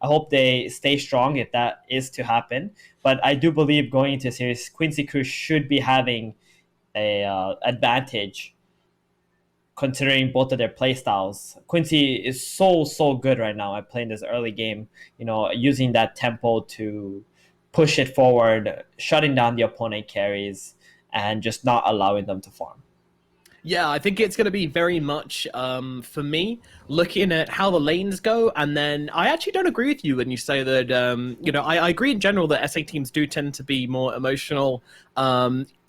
I hope they stay strong if that is to happen. But I do believe going into series, Quincy Crew should be having a advantage considering both of their play styles. Quincy is so good right now at playing this early game, using that tempo to push it forward, shutting down the opponent carries, and just not allowing them to farm. Yeah, I think it's going to be very much, for me, looking at how the lanes go, and then I actually don't agree with you when you say that, I agree in general that SA teams do tend to be more emotional,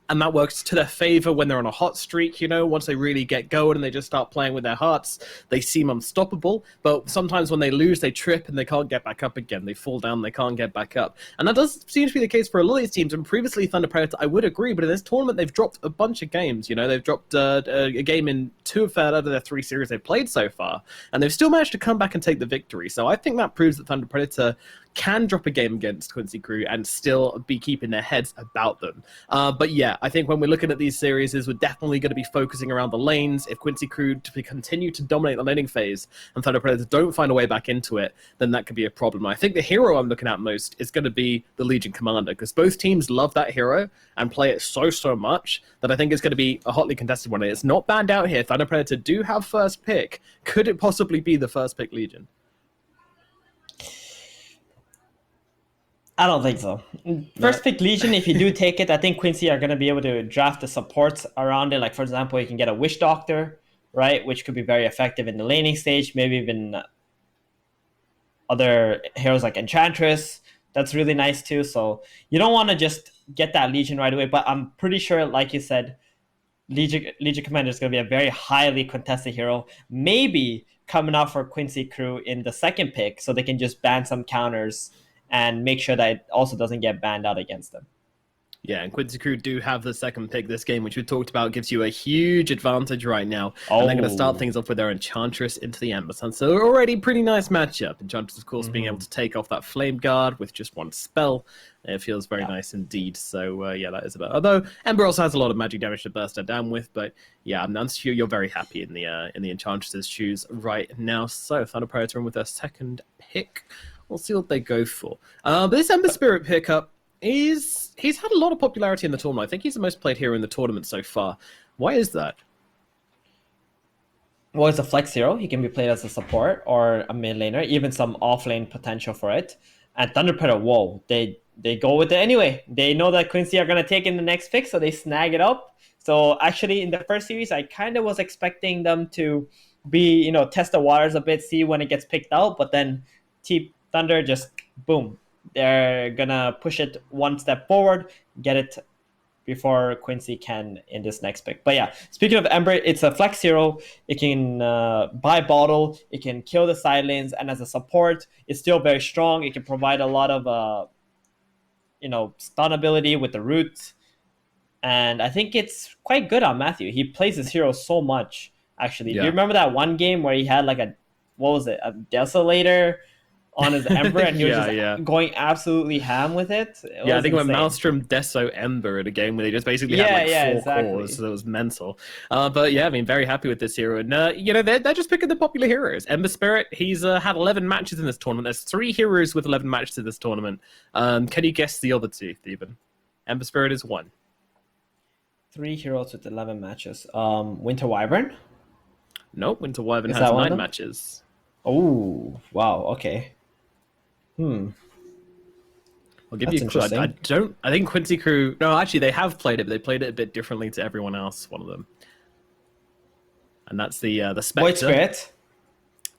and that works to their favor when they're on a hot streak, once they really get going and they just start playing with their hearts, they seem unstoppable, but sometimes when they lose, they trip and they can't get back up again. They fall down, they can't get back up. And that does seem to be the case for a lot of these teams, and previously Thunder Predator, I would agree, but in this tournament, they've dropped a bunch of games, they've dropped a game in 2 out of their 3 series they've played so far, and they've still managed to come back and take the victory. So I think that proves that Thunder Predator can drop a game against Quincy Crew and still be keeping their heads about them. But yeah, I think when we're looking at these series, we're definitely going to be focusing around the lanes. If Quincy Crew continue to dominate the laning phase and Thunder Predators don't find a way back into it, then that could be a problem. I think the hero I'm looking at most is going to be the Legion Commander, because both teams love that hero and play it so much that I think it's going to be a hotly contested one. It's not banned out here. Thunder Predator do have first pick. Could it possibly be the first pick Legion? I don't think so. First pick Legion, if you do take it, I think Quincy are going to be able to draft the supports around it. Like, for example, you can get a Wish Doctor, right, which could be very effective in the laning stage. Maybe even other heroes like Enchantress. That's really nice too. So you don't want to just get that Legion right away. But I'm pretty sure, like you said, Legion Commander is going to be a very highly contested hero. Maybe coming out for Quincy Crew in the second pick so they can just ban some counters and make sure that it also doesn't get banned out against them. Yeah, and Quincy Crew do have the second pick this game, which we talked about, gives you a huge advantage right now. Oh. And they're going to start things off with their Enchantress into the Ember Sun. So already pretty nice matchup. Enchantress, of course, being able to take off that Flame Guard with just one spell. It feels very nice indeed. So, yeah, that is about... Although, Ember also has a lot of magic damage to burst her down with. But, yeah, I'm sure you're very happy in the Enchantress's shoes right now. So, Thunder Predator with their second pick. We'll see what they go for. But this Ember Spirit pickup he's had a lot of popularity in the tournament. I think he's the most played hero in the tournament so far. Why is that? Well, it's a flex hero. He can be played as a support or a mid laner, even some off-lane potential for it. And Thunder Predator, whoa, they go with it anyway. They know that Quincy are going to take in the next pick, so they snag it up. So actually, in the first series, I kind of was expecting them to be, test the waters a bit, see when it gets picked out, but then Team Thunder just, boom. They're going to push it one step forward, get it before Quincy can in this next pick. But yeah, speaking of Ember, it's a flex hero. It can buy bottle. It can kill the side lanes. And as a support, it's still very strong. It can provide a lot of, stun ability with the roots. And I think it's quite good on Matthew. He plays his hero so much, actually. Yeah. Do you remember that one game where he had like a Desolator on his Ember, and he was going absolutely ham with it? I think when Maelstrom Deso Ember at a game where they just basically had 4 cores, so it was mental. But yeah, I mean, very happy with this hero. And, they're just picking the popular heroes. Ember Spirit, he's had 11 matches in this tournament. There's 3 heroes with 11 matches in this tournament. Can you guess the other 2, Theban? Ember Spirit is 1. 3 heroes with 11 matches. Winter Wyvern? Nope, Winter Wyvern has 9 matches. Oh, wow, okay. I'll give you a clue. I think Quincy Crew... No, actually, they have played it, but they played it a bit differently to everyone else, one of them. And that's the Spectre. Void Spirit?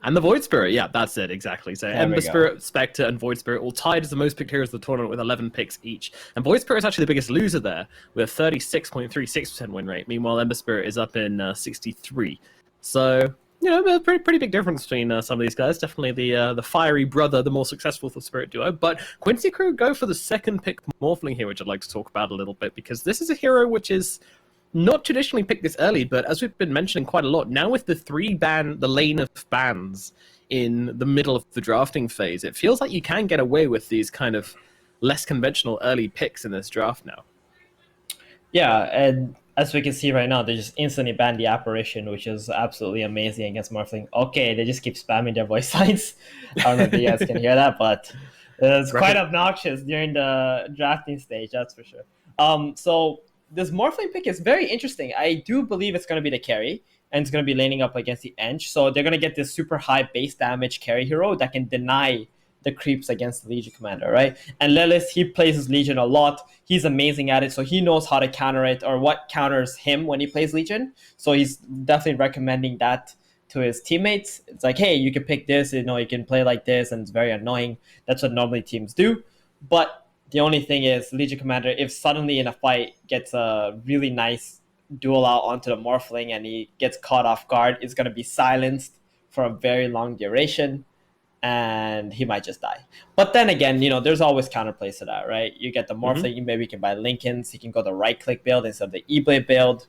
And the Void Spirit, yeah, that's it, exactly. So Ember Spirit, Spectre, and Void Spirit all tied as the most picked heroes of the tournament with 11 picks each. And Void Spirit is actually the biggest loser there, with a 36.36% win rate. Meanwhile, Ember Spirit is up in 63. So... a pretty big difference between some of these guys. Definitely the fiery brother, the more successful for Spirit duo. But Quincy Crew go for the second pick Morphling here, which I'd like to talk about a little bit, because this is a hero which is not traditionally picked this early, but as we've been mentioning quite a lot, now with the lane of bans in the middle of the drafting phase, it feels like you can get away with these kind of less conventional early picks in this draft now. Yeah, and as we can see right now, they just instantly banned the apparition, which is absolutely amazing against Morphling. Okay, they just keep spamming their voice lines. I don't know if you guys can hear that, but it's quite Right. obnoxious during the drafting stage, that's for sure. So this Morphling pick is very interesting. I do believe it's going to be the carry, and it's going to be laning up against the Ench. So they're going to get this super high base damage carry hero that can deny the creeps against the Legion Commander, right? And Lilith, he plays his Legion a lot. He's amazing at it, so he knows how to counter it or what counters him when he plays Legion. So he's definitely recommending that to his teammates. It's like, hey, you can pick this, you know, you can play like this, and it's very annoying. That's what normally teams do. But the only thing is, Legion Commander, if suddenly in a fight gets a really nice duel out onto the Morphling and he gets caught off guard, is going to be silenced for a very long duration, and he might just die. But then again, you know, there's always counterplays to that, right? You get the Morphling, maybe you can buy Lincolns, you can go the right-click build instead of the E-Blade build.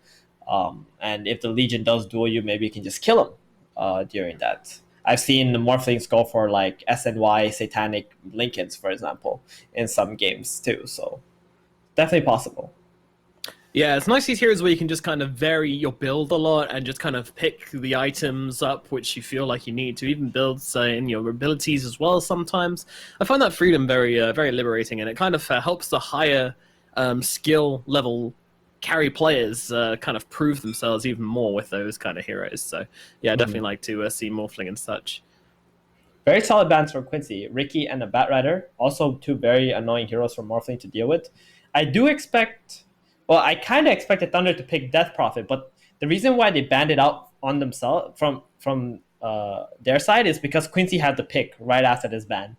And if the Legion does duel you, maybe you can just kill him during that. I've seen the Morphlings go for like SNY Satanic Lincolns, for example, in some games too. So definitely possible. Yeah, it's nice these heroes where you can just kind of vary your build a lot and just kind of pick the items up which you feel like you need to, even build in your abilities as well sometimes. I find that freedom very liberating, and it kind of helps the higher skill level carry players kind of prove themselves even more with those kind of heroes. So yeah, I definitely like to see Morphling and such. Very solid bans from Quincy. Ricky and the Bat Rider, also two very annoying heroes for Morphling to deal with. I do expect, well, I kind of expected Thunder to pick Death Prophet, but the reason why they banned it out on themselves from their side is because Quincy had the pick right after this ban.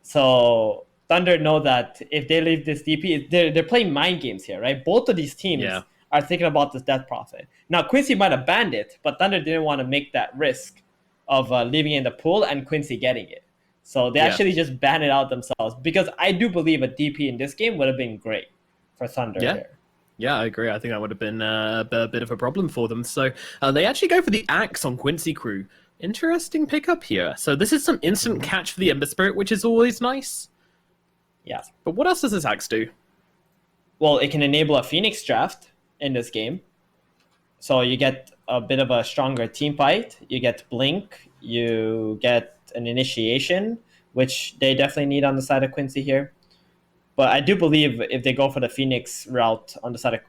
So Thunder know that if they leave this DP, they're playing mind games here, right? Both of these teams are thinking about this Death Prophet. Now Quincy might have banned it, but Thunder didn't want to make that risk of leaving it in the pool and Quincy getting it. So they actually just banned it out themselves, because I do believe a DP in this game would have been great for Thunder here. Yeah, I agree. I think that would have been a bit of a problem for them. So they actually go for the Axe on Quincy Crew. Interesting pickup here. So this is some instant catch for the Ember Spirit, which is always nice. Yeah. But what else does this Axe do? Well, it can enable a Phoenix draft in this game. So you get a bit of a stronger team fight. You get Blink. You get an initiation, which they definitely need on the side of Quincy here. But I do believe if they go for the Phoenix route on the side of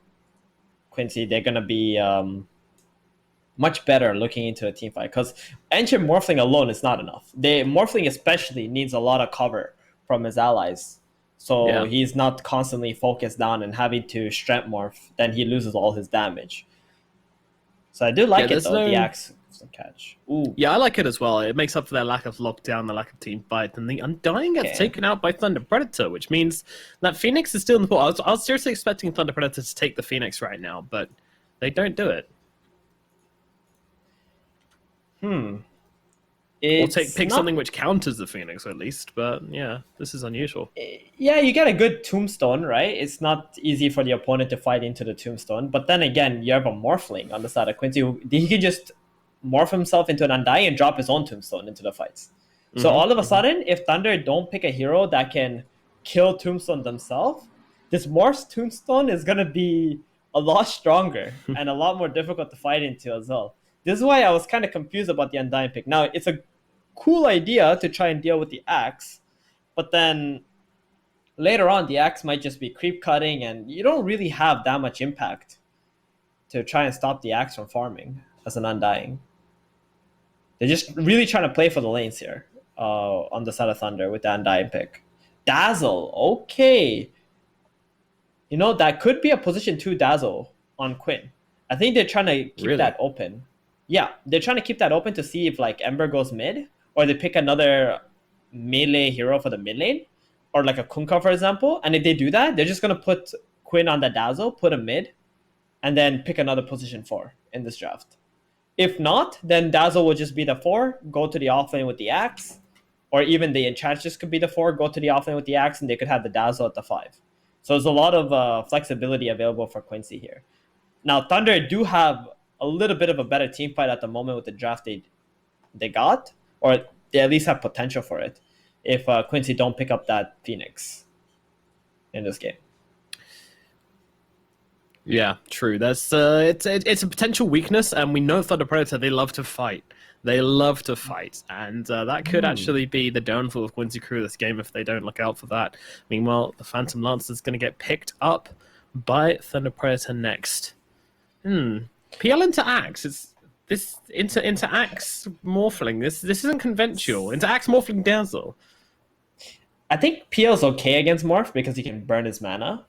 Quincy, they're going to be much better looking into a team fight. Because Ancient Morphling alone is not enough. Morphling especially needs a lot of cover from his allies. So he's not constantly focused down and having to strength morph. Then he loses all his damage. So I do like it, though, the Axe catch. Ooh. Yeah, I like it as well. It makes up for their lack of lockdown, the lack of team fight, and the Undying gets taken out by Thunder Predator, which means that Phoenix is still in the pool. I was seriously expecting Thunder Predator to take the Phoenix right now, but they don't do it. Or pick something which counters the Phoenix, at least. But yeah, this is unusual. Yeah, you get a good Tombstone, right? It's not easy for the opponent to fight into the Tombstone. But then again, you have a Morphling on the side of Quincy. He can just morph himself into an Undying and drop his own Tombstone into the fights. So all of a sudden, if Thunder don't pick a hero that can kill Tombstone themselves, this Morph's Tombstone is going to be a lot stronger and a lot more difficult to fight into as well. This is why I was kind of confused about the Undying pick. Now, it's a cool idea to try and deal with the Axe, but then later on, the Axe might just be creep cutting, and you don't really have that much impact to try and stop the Axe from farming as an Undying. They're just really trying to play for the lanes here on the side of Thunder with the Undying pick. Dazzle, okay. You know, that could be a position 2 Dazzle on Quinn. I think they're trying to keep that open. Yeah, they're trying to keep that open to see if like Ember goes mid, or they pick another melee hero for the mid lane, or like a Kunkka, for example. And if they do that, they're just going to put Quinn on the Dazzle, put a mid, and then pick another position 4 in this draft. If not, then Dazzle will just be the 4, go to the offlane with the Axe, or even the Enchantress could be the 4, go to the offlane with the Axe, and they could have the Dazzle at the 5. So there's a lot of flexibility available for Quincy here. Now, Thunder do have a little bit of a better team fight at the moment with the draft they got, or they at least have potential for it if Quincy don't pick up that Phoenix in this game. Yeah, true. That's it's a potential weakness, and we know Thunder Predator, they love to fight. They love to fight, and that could Hmm. actually be the downfall of Quincy Crew this game if they don't look out for that. Meanwhile, the Phantom Lancer is going to get picked up by Thunder Predator next. PL into Axe. It's this into Axe Morphling. This isn't conventional. Into Axe Morphling Dazzle. I think PL's okay against Morph because he can burn his mana.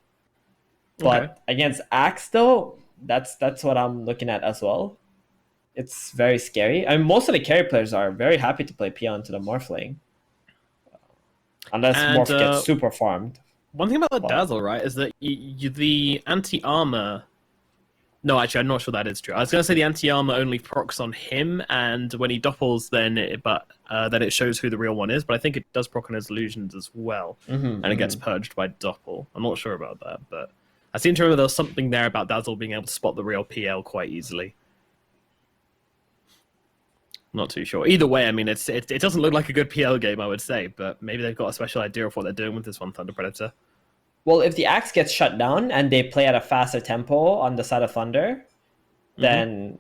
Okay. But against Axe though, that's what I'm looking at as well. It's very scary. I mean, most of the carry players are very happy to play PL into the Morph lane, unless And Morph gets super farmed. one thing about the But Dazzle, right, is that the anti armor. No, actually, I'm not sure that is true. I was going to say the anti armor only procs on him, and when he doppels, then it shows who the real one is. But I think it does proc on his illusions as well, and it gets purged by doppel. I'm not sure about that, but I seem to remember there was something there about Dazzle being able to spot the real PL quite easily. Not too sure. Either way, I mean, it doesn't look like a good PL game, I would say, but maybe they've got a special idea of what they're doing with this one, Thunder Predator. well, if the Axe gets shut down and they play at a faster tempo on the side of Thunder, then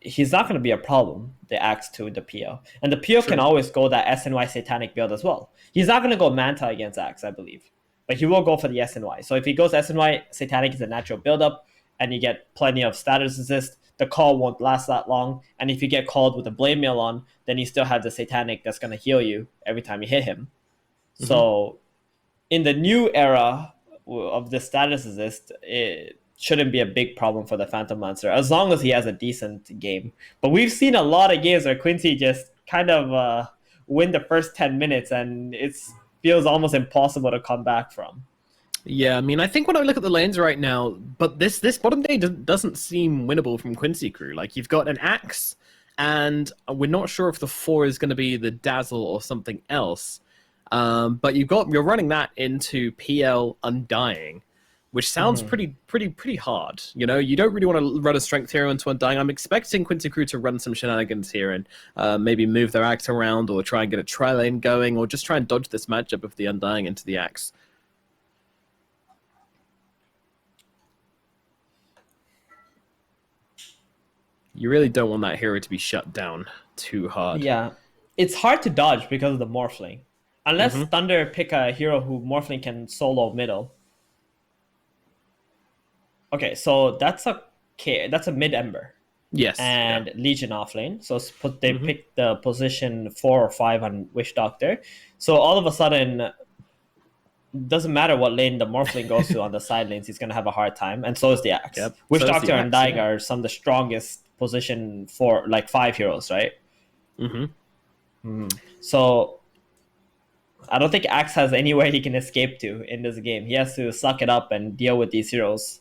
he's not going to be a problem, the Axe to the PO. And the PO can True. always go that SNY Satanic build as well. He's not going to go Manta against Axe, I believe. But he will go for the SNY. So if he goes SNY Satanic is a natural build-up, and you get plenty of status resist, the call won't last that long. And if you get called with a Blade Mail on, then you still have the Satanic that's going to heal you every time you hit him. So in the new era of the status resist, it shouldn't be a big problem for the Phantom Lancer as long as he has a decent game. But we've seen a lot of games where Quincy just kind of win the first 10 minutes and it feels almost impossible to come back from. Yeah, I mean, I think when I look at the lanes right now, but this bottom day doesn't seem winnable from Quincy Crew. Like, you've got an Axe, and we're not sure if the 4 is going to be the Dazzle or something else. But you're running that into PL Undying, which sounds pretty hard. You know, you don't really want to run a Strength hero into Undying. I'm expecting Quincy Crew to run some shenanigans here and maybe move their Axe around or try and get a tri-lane going or just try and dodge this matchup of the Undying into the Axe. You really don't want that hero to be shut down too hard. Yeah. It's hard to dodge because of the Morphling. Unless Thunder pick a hero who Morphling can solo middle. Okay, so that's a mid Ember. Yes. And Legion offlane. So they pick the position 4 or 5 on Wish Doctor. So all of a sudden, doesn't matter what lane the Morphling goes to on the side lanes, he's gonna have a hard time, and so is the Axe. Yep. Wish So is the Doctor and Axe, Dying yeah. are some of the strongest position for like 5 heroes, right? So I don't think Axe has anywhere he can escape to in this game. He has to suck it up and deal with these heroes.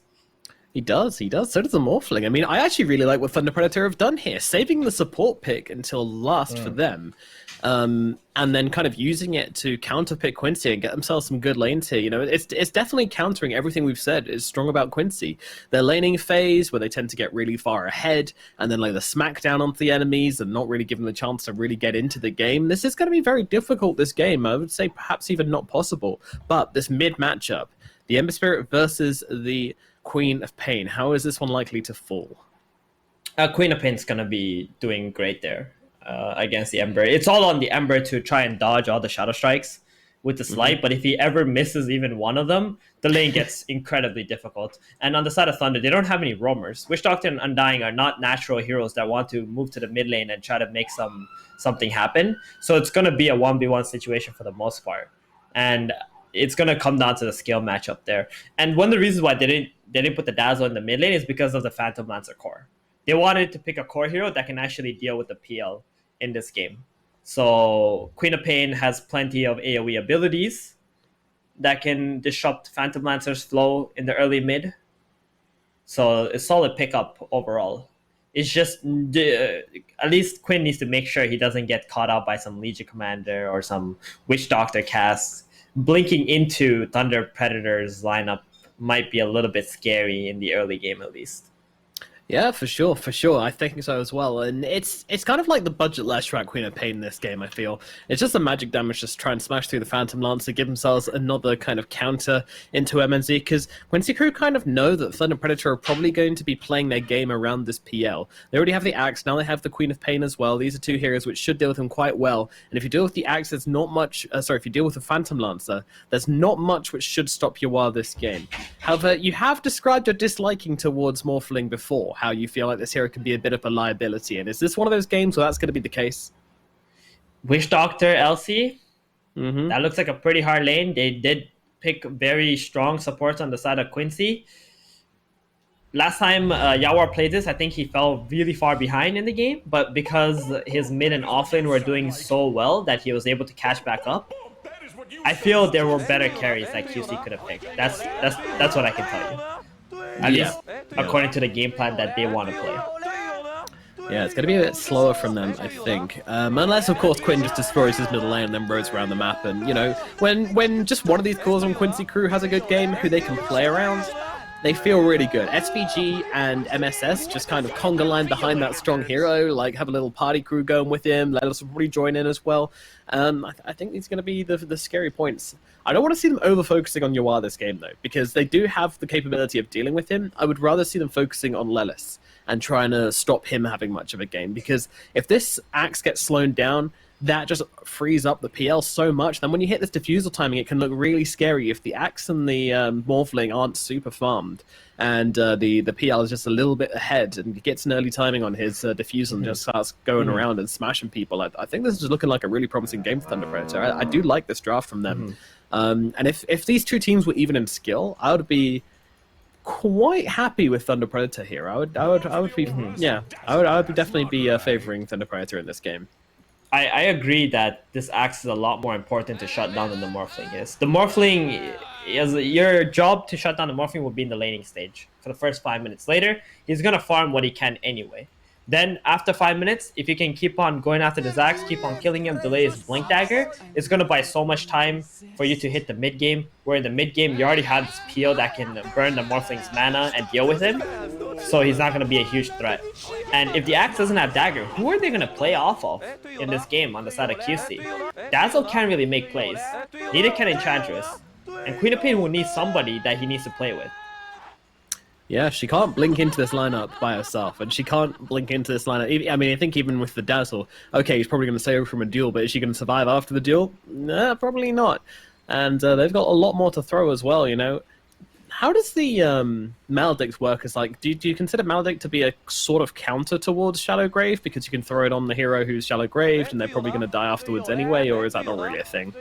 He does. So does the Morphling. I mean, I actually really like what Thunder Predator have done here, saving the support pick until last for them, and then kind of using it to counterpick Quincy and get themselves some good lanes here. You know, it's definitely countering everything we've said is strong about Quincy. Their laning phase, where they tend to get really far ahead, and then like the smackdown onto the enemies and not really give them the chance to really get into the game. This is going to be very difficult, this game. I would say perhaps even not possible. But this mid matchup, the Ember Spirit versus the Queen of Pain. How is this one likely to fall? Queen of Pain's gonna be doing great there against the Ember. It's all on the Ember to try and dodge all the Shadow Strikes with the Slight, but if he ever misses even one of them, the lane gets incredibly difficult. And on the side of Thunder, they don't have any roamers. Witch Doctor and Undying are not natural heroes that want to move to the mid lane and try to make something happen. So it's gonna be a 1v1 situation for the most part. And it's gonna come down to the skill matchup there. And one of the reasons why they didn't put the Dazzle in the mid lane is because of the Phantom Lancer core. They wanted to pick a core hero that can actually deal with the PL in this game. So Queen of Pain has plenty of AoE abilities that can disrupt Phantom Lancer's flow in the early mid. So it's solid pickup overall. It's just at least Quinn needs to make sure he doesn't get caught out by some Legion Commander or some Witch Doctor cast. Blinking into Thunder Predator's lineup might be a little bit scary in the early game, at least. Yeah, for sure, for sure. I think so as well. And it's kind of like the budget-less track Queen of Pain in this game, I feel. It's just the magic damage, just try and smash through the Phantom Lancer, give themselves another kind of counter into MNZ, because Quincy Crew kind of know that Thunder Predator are probably going to be playing their game around this PL. They already have the Axe, now they have the Queen of Pain as well. These are two heroes which should deal with them quite well. And if you deal with the Axe, there's not much... if you deal with the Phantom Lancer, there's not much which should stop Yawar this game. However, you have described your disliking towards Morphling before, how you feel like this hero can be a bit of a liability. And is this one of those games where that's going to be the case? Witch Doctor, LC, that looks like a pretty hard lane. They did pick very strong supports on the side of Quincy. Last time Yawar played this, I think he fell really far behind in the game, but because his mid and off lane were doing so well that he was able to catch back up, I feel there were better carries that QC could have picked. That's what I can tell you. At least according to the game plan that they want to play. Yeah, it's going to be a bit slower from them, I think. Unless, of course, Quinn just destroys his middle lane and then roams around the map. And, you know, when just one of these cores on Quincy Crew has a good game who they can play around, they feel really good. SVG and MSS just kind of conga line behind that strong hero, like have a little party crew going with him, let us probably join in as well. I think these are going to be the scary points. I don't want to see them over-focusing on Yawar this game, though, because they do have the capability of dealing with him. I would rather see them focusing on Lelis and trying to stop him having much of a game, because if this Axe gets slowed down, that just frees up the PL so much. Then when you hit this diffusal timing, it can look really scary if the Axe and the Morphling aren't super farmed, and the PL is just a little bit ahead, and he gets an early timing on his diffusal and just starts going around and smashing people. I think this is looking like a really promising game for Thunder Predator. I do like this draft from them. And if these two teams were even in skill, I would be quite happy with Thunder Predator here. I would be definitely be favoring Thunder Predator in this game. I agree that this Axe is a lot more important to shut down than the Morphling is. The Morphling, your job to shut down the Morphling will be in the laning stage. For the first 5 minutes later, he's going to farm what he can anyway. Then, after 5 minutes, if you can keep on going after the Zax, keep on killing him, delay his Blink Dagger, it's going to buy so much time for you to hit the mid-game, where in the mid-game, you already have this PO that can burn the Morphling's mana and deal with him, so he's not going to be a huge threat. And if the Axe doesn't have Dagger, who are they going to play off of in this game on the side of QC? Dazzle can't really make plays, neither can Enchantress, and Queen of Pain will need somebody that he needs to play with. Yeah, she can't blink into this lineup by herself, and she can't blink into this lineup. I mean, I think even with the Dazzle, okay, he's probably going to save her from a duel, but is she going to survive after the duel? Nah, probably not. And they've got a lot more to throw as well, you know. How does the Maledict work? As like, do you consider Maledict to be a sort of counter towards Shallow Grave, because you can throw it on the hero who's Shallow Graved, and they're probably going to die afterwards anyway, or is that not really a thing?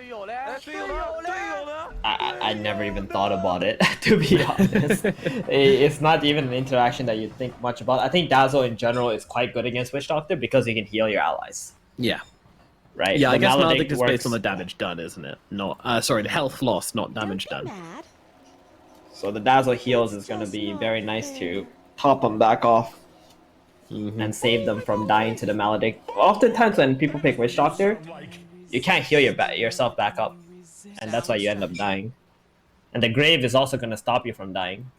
I never even thought about it, to be honest. It's not even an interaction that you think much about. I think Dazzle in general is quite good against Witch Doctor because you can heal your allies. Yeah. Right? Yeah, the I guess Maledict is works... based on the damage done, isn't it? Not, sorry, the health loss, not damage done. So the Dazzle heals is going to be very nice to top them back off and save them from dying to the Maledict. Oftentimes when people pick Witch Doctor, you can't heal yourself back up. And that's why you end up dying. And the Grave is also going to stop you from dying.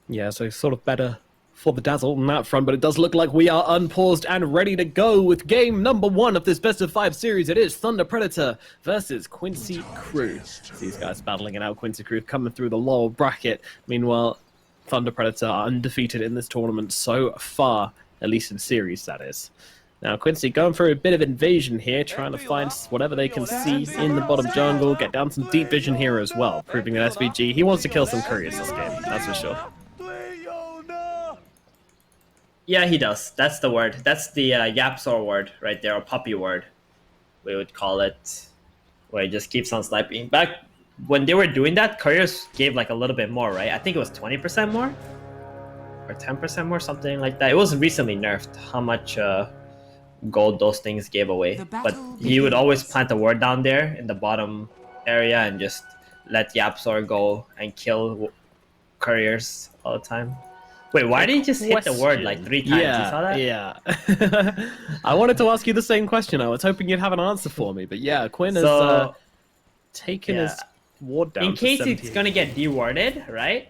Yeah, so sort of better for the Dazzle on that front, but it does look like we are unpaused and ready to go with game number 1 of this best of 5 series. It is Thunder Predator versus Quincy Crew. These guys battling it out. Quincy Crew coming through the lower bracket. Meanwhile, Thunder Predator are undefeated in this tournament so far, at least in series, that is. Now, Quincy going for a bit of invasion here, trying to find whatever they can see in the bottom jungle, get down some deep vision here as well, proving that SVG, he wants to kill some couriers this game, that's for sure. Yeah, he does. That's the word. That's the Yapsor word right there, or puppy word, we would call it, where he just keeps on sniping. Back when they were doing that, couriers gave like a little bit more, right? I think it was 20% more? Or 10% more, something like that. It was recently nerfed, how much... gold those things gave away, but he would always plant a ward down there in the bottom area and just let Yapsor go and kill couriers all the time. Wait, why did he just hit the word like 3 times? Yeah, you saw that? Yeah. I wanted to ask you the same question. I was hoping you'd have an answer for me, but yeah, Quinn has taken his ward down. In case it's gonna get dewarded, right?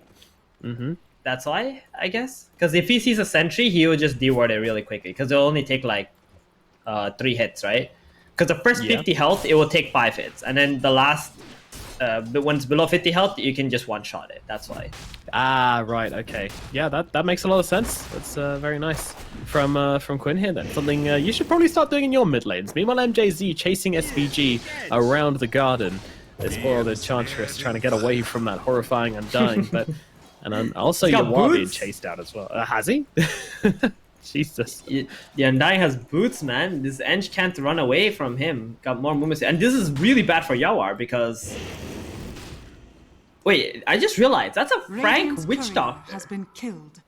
That's why, I guess. Because if he sees a sentry, he will just deward it really quickly. Because it'll only take like 3 hits, right? Because the first 50 health, it will take 5 hits, and then the last, when it's below 50 health, you can just one-shot it. That's why. Ah, right, okay. Yeah, that makes a lot of sense. That's very nice from Quinn here then. Something you should probably start doing in your mid lanes. Meanwhile, MJZ chasing SVG around the garden. There's all the Enchantress trying to get away from that horrifying Undying, but and also Yawar being chased out as well. Has he? Jesus. The Undying has boots, man. This Eng can't run away from him. Got more movements. And this is really bad for Yawar because... Wait, I just realized that's a Frank Witch Doctor. Has been killed.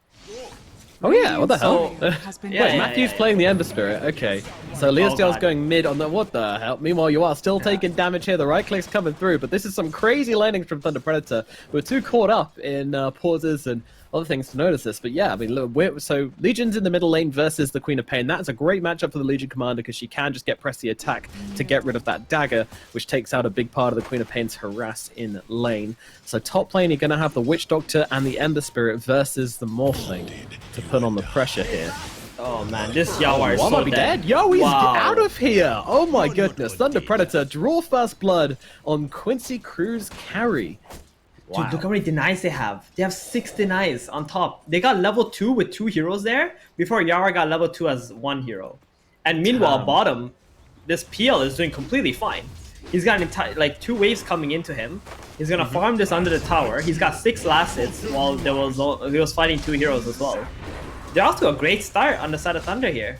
Oh yeah, what the hell? Yeah, Matthew's playing the Ember Spirit, okay. So Leosdale's going mid on the... What the hell? Meanwhile, you are still taking damage here. The right click's coming through, but this is some crazy laning from Thunder Predator. We're too caught up in pauses and other things to notice this. But yeah, I mean, look, so Legion's in the middle lane versus the Queen of Pain. That's a great matchup for the Legion Commander because she can just get press the attack to get rid of that dagger, which takes out a big part of the Queen of Pain's harass in lane. So top lane, you're going to have the Witch Doctor and the Ember Spirit versus the Morphling to put on the pressure here. Oh man, this Yawar is so dead. Yo, he's out of here. Oh my goodness. Thunder Predator, draw first blood on Quincy Cruz carry. Dude, look how many denies they have. They have 6 denies on top. They got level 2 with 2 heroes there before Yawar got level 2 as 1 hero. And meanwhile, bottom, this PL is doing completely fine. He's got like 2 waves coming into him. He's gonna farm this under the tower. He's got 6 last hits while he was fighting 2 heroes as well. They're off to a great start on the side of Thunder here.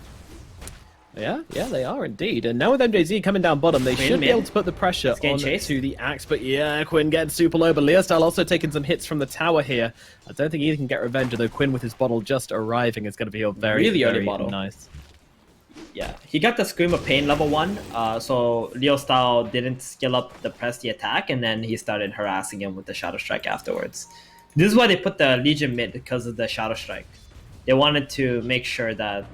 Yeah, they are indeed. And now with MJZ coming down bottom, they should be able to put the pressure on to the Axe. But yeah, Quinn getting super low. But Leostyle also taking some hits from the tower here. I don't think he can get revenge, though Quinn with his bottle just arriving is going to be a very, really very early bottle. Nice. Yeah, he got the Scream of Pain level 1, so Leostyle didn't skill up the press the attack, and then he started harassing him with the Shadow Strike afterwards. This is why they put the Legion mid, because of the Shadow Strike. They wanted to make sure that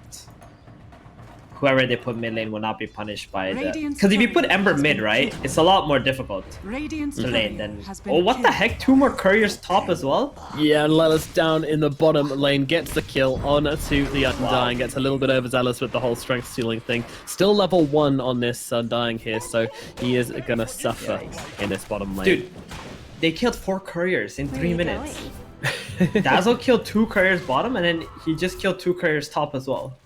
whoever they put mid lane will not be punished by the... Because if you put Ember mid, right, it's a lot more difficult to lane than... Oh, what the heck? 2 more couriers top as well? Yeah, and Lelis down in the bottom lane gets the kill on to the Undying. Gets a little bit overzealous with the whole strength ceiling thing. Still level 1 on this Undying here, so he is going to suffer in this bottom lane. Dude, they killed 4 couriers in 3 minutes. Dazzle killed 2 couriers bottom, and then he just killed 2 couriers top as well.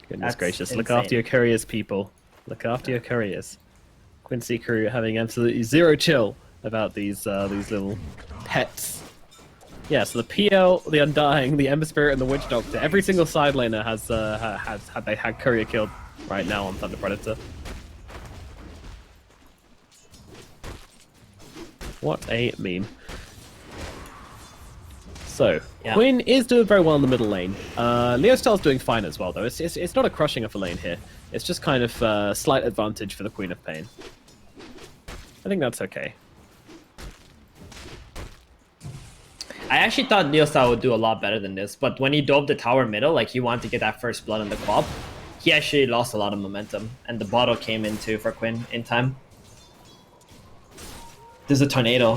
Goodness gracious, look after your couriers, people. Look after your couriers. Quincy crew having absolutely zero chill about these little pets. Yeah, so the PL, the Undying, the Ember Spirit, and the Witch Doctor. Every single side laner has had courier killed right now on Thunder Predator. What a meme. So, Quinn is doing very well in the middle lane. Leostyle's doing fine as well, though. It's not a crushing of a lane here. It's just kind of a slight advantage for the Queen of Pain. I think that's okay. I actually thought Leostyle would do a lot better than this, but when he dove the tower middle, like he wanted to get that first blood on the quad, he actually lost a lot of momentum, and the bottle came into for Quinn in time. There's a tornado.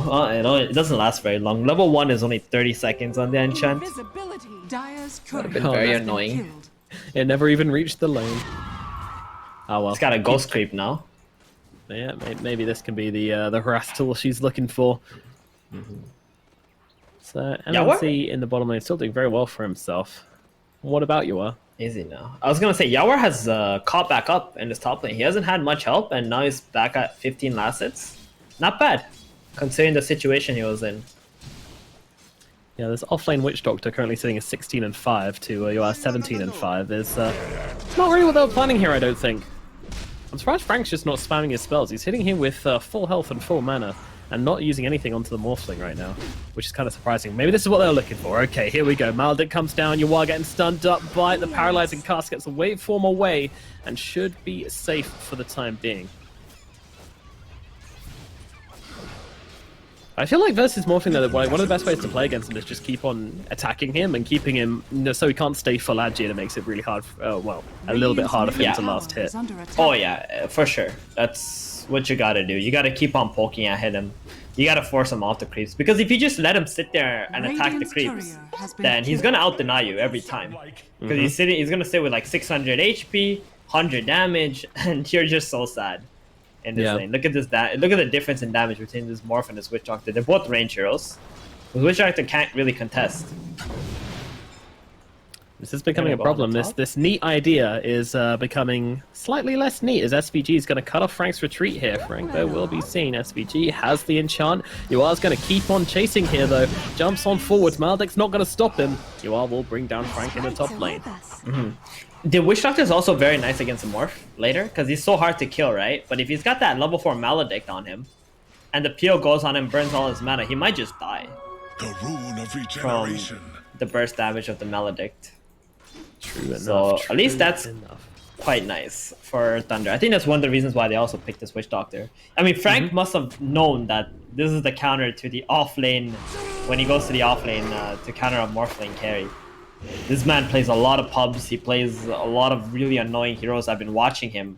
It doesn't last very long. Level 1 is only 30 seconds on the enchant. That would have been very annoying. It never even reached the lane. Oh well. It's got a ghost creep now. Yeah, maybe this can be the harass tool she's looking for. So MLC in the bottom lane still doing very well for himself. What about you? Easy now. I was gonna say Yawar has caught back up in this top lane. He hasn't had much help, and now he's back at 15 last hits. Not bad, considering the situation he was in. Yeah, this offlane Witch Doctor currently sitting at 16 and 5 to you are 17 and 5. It's not really what they were planning here, I don't think. I'm surprised Frank's just not spamming his spells. He's hitting him with full health and full mana, and not using anything onto the Morphling right now, which is kind of surprising. Maybe this is what they're looking for. Okay, here we go. Maledict comes down. You are getting stunned up by the paralyzing cast, gets a waveform away, and should be safe for the time being. I feel like versus Morphling, though, one of the best ways to play against him is just keep on attacking him and keeping him, so he can't stay full agi, and it makes it really hard, a little bit harder for him to last hit. Oh yeah, for sure. That's what you gotta do. You gotta keep on poking at him. You gotta force him off the creeps, because if you just let him sit there and attack the Radiant's creeps, courier has been then he's killed. gonna out deny you every time. Because he's gonna sit with like 600 HP, 100 damage, and you're just so sad in this lane. Look at this. Look at the difference in damage between this Morph and this Witch Doctor. They're both range heroes. The Witch Doctor can't really contest. This is becoming a problem. This neat idea is becoming slightly less neat as SVG is going to cut off Frank's retreat here. Frank, though, will be seen. SVG has the enchant. Yua's going to keep on chasing here, though. Jumps on forwards. Maldek's not going to stop him. Yua will bring down Frank in the top lane. The Witch Doctor is also very nice against the Morph later, because he's so hard to kill, right? But if he's got that level 4 Maledict on him, and the PO goes on and burns all his mana, he might just die. The rune of From regeneration. the burst damage of the Maledict. True enough. So at least that's quite nice for Thunder. I think that's one of the reasons why they also picked this Witch Doctor. I mean, Frank must have known that this is the counter to the off lane when he goes to the off lane to counter a Morph lane carry. This man plays a lot of pubs. He plays a lot of really annoying heroes. I've been watching him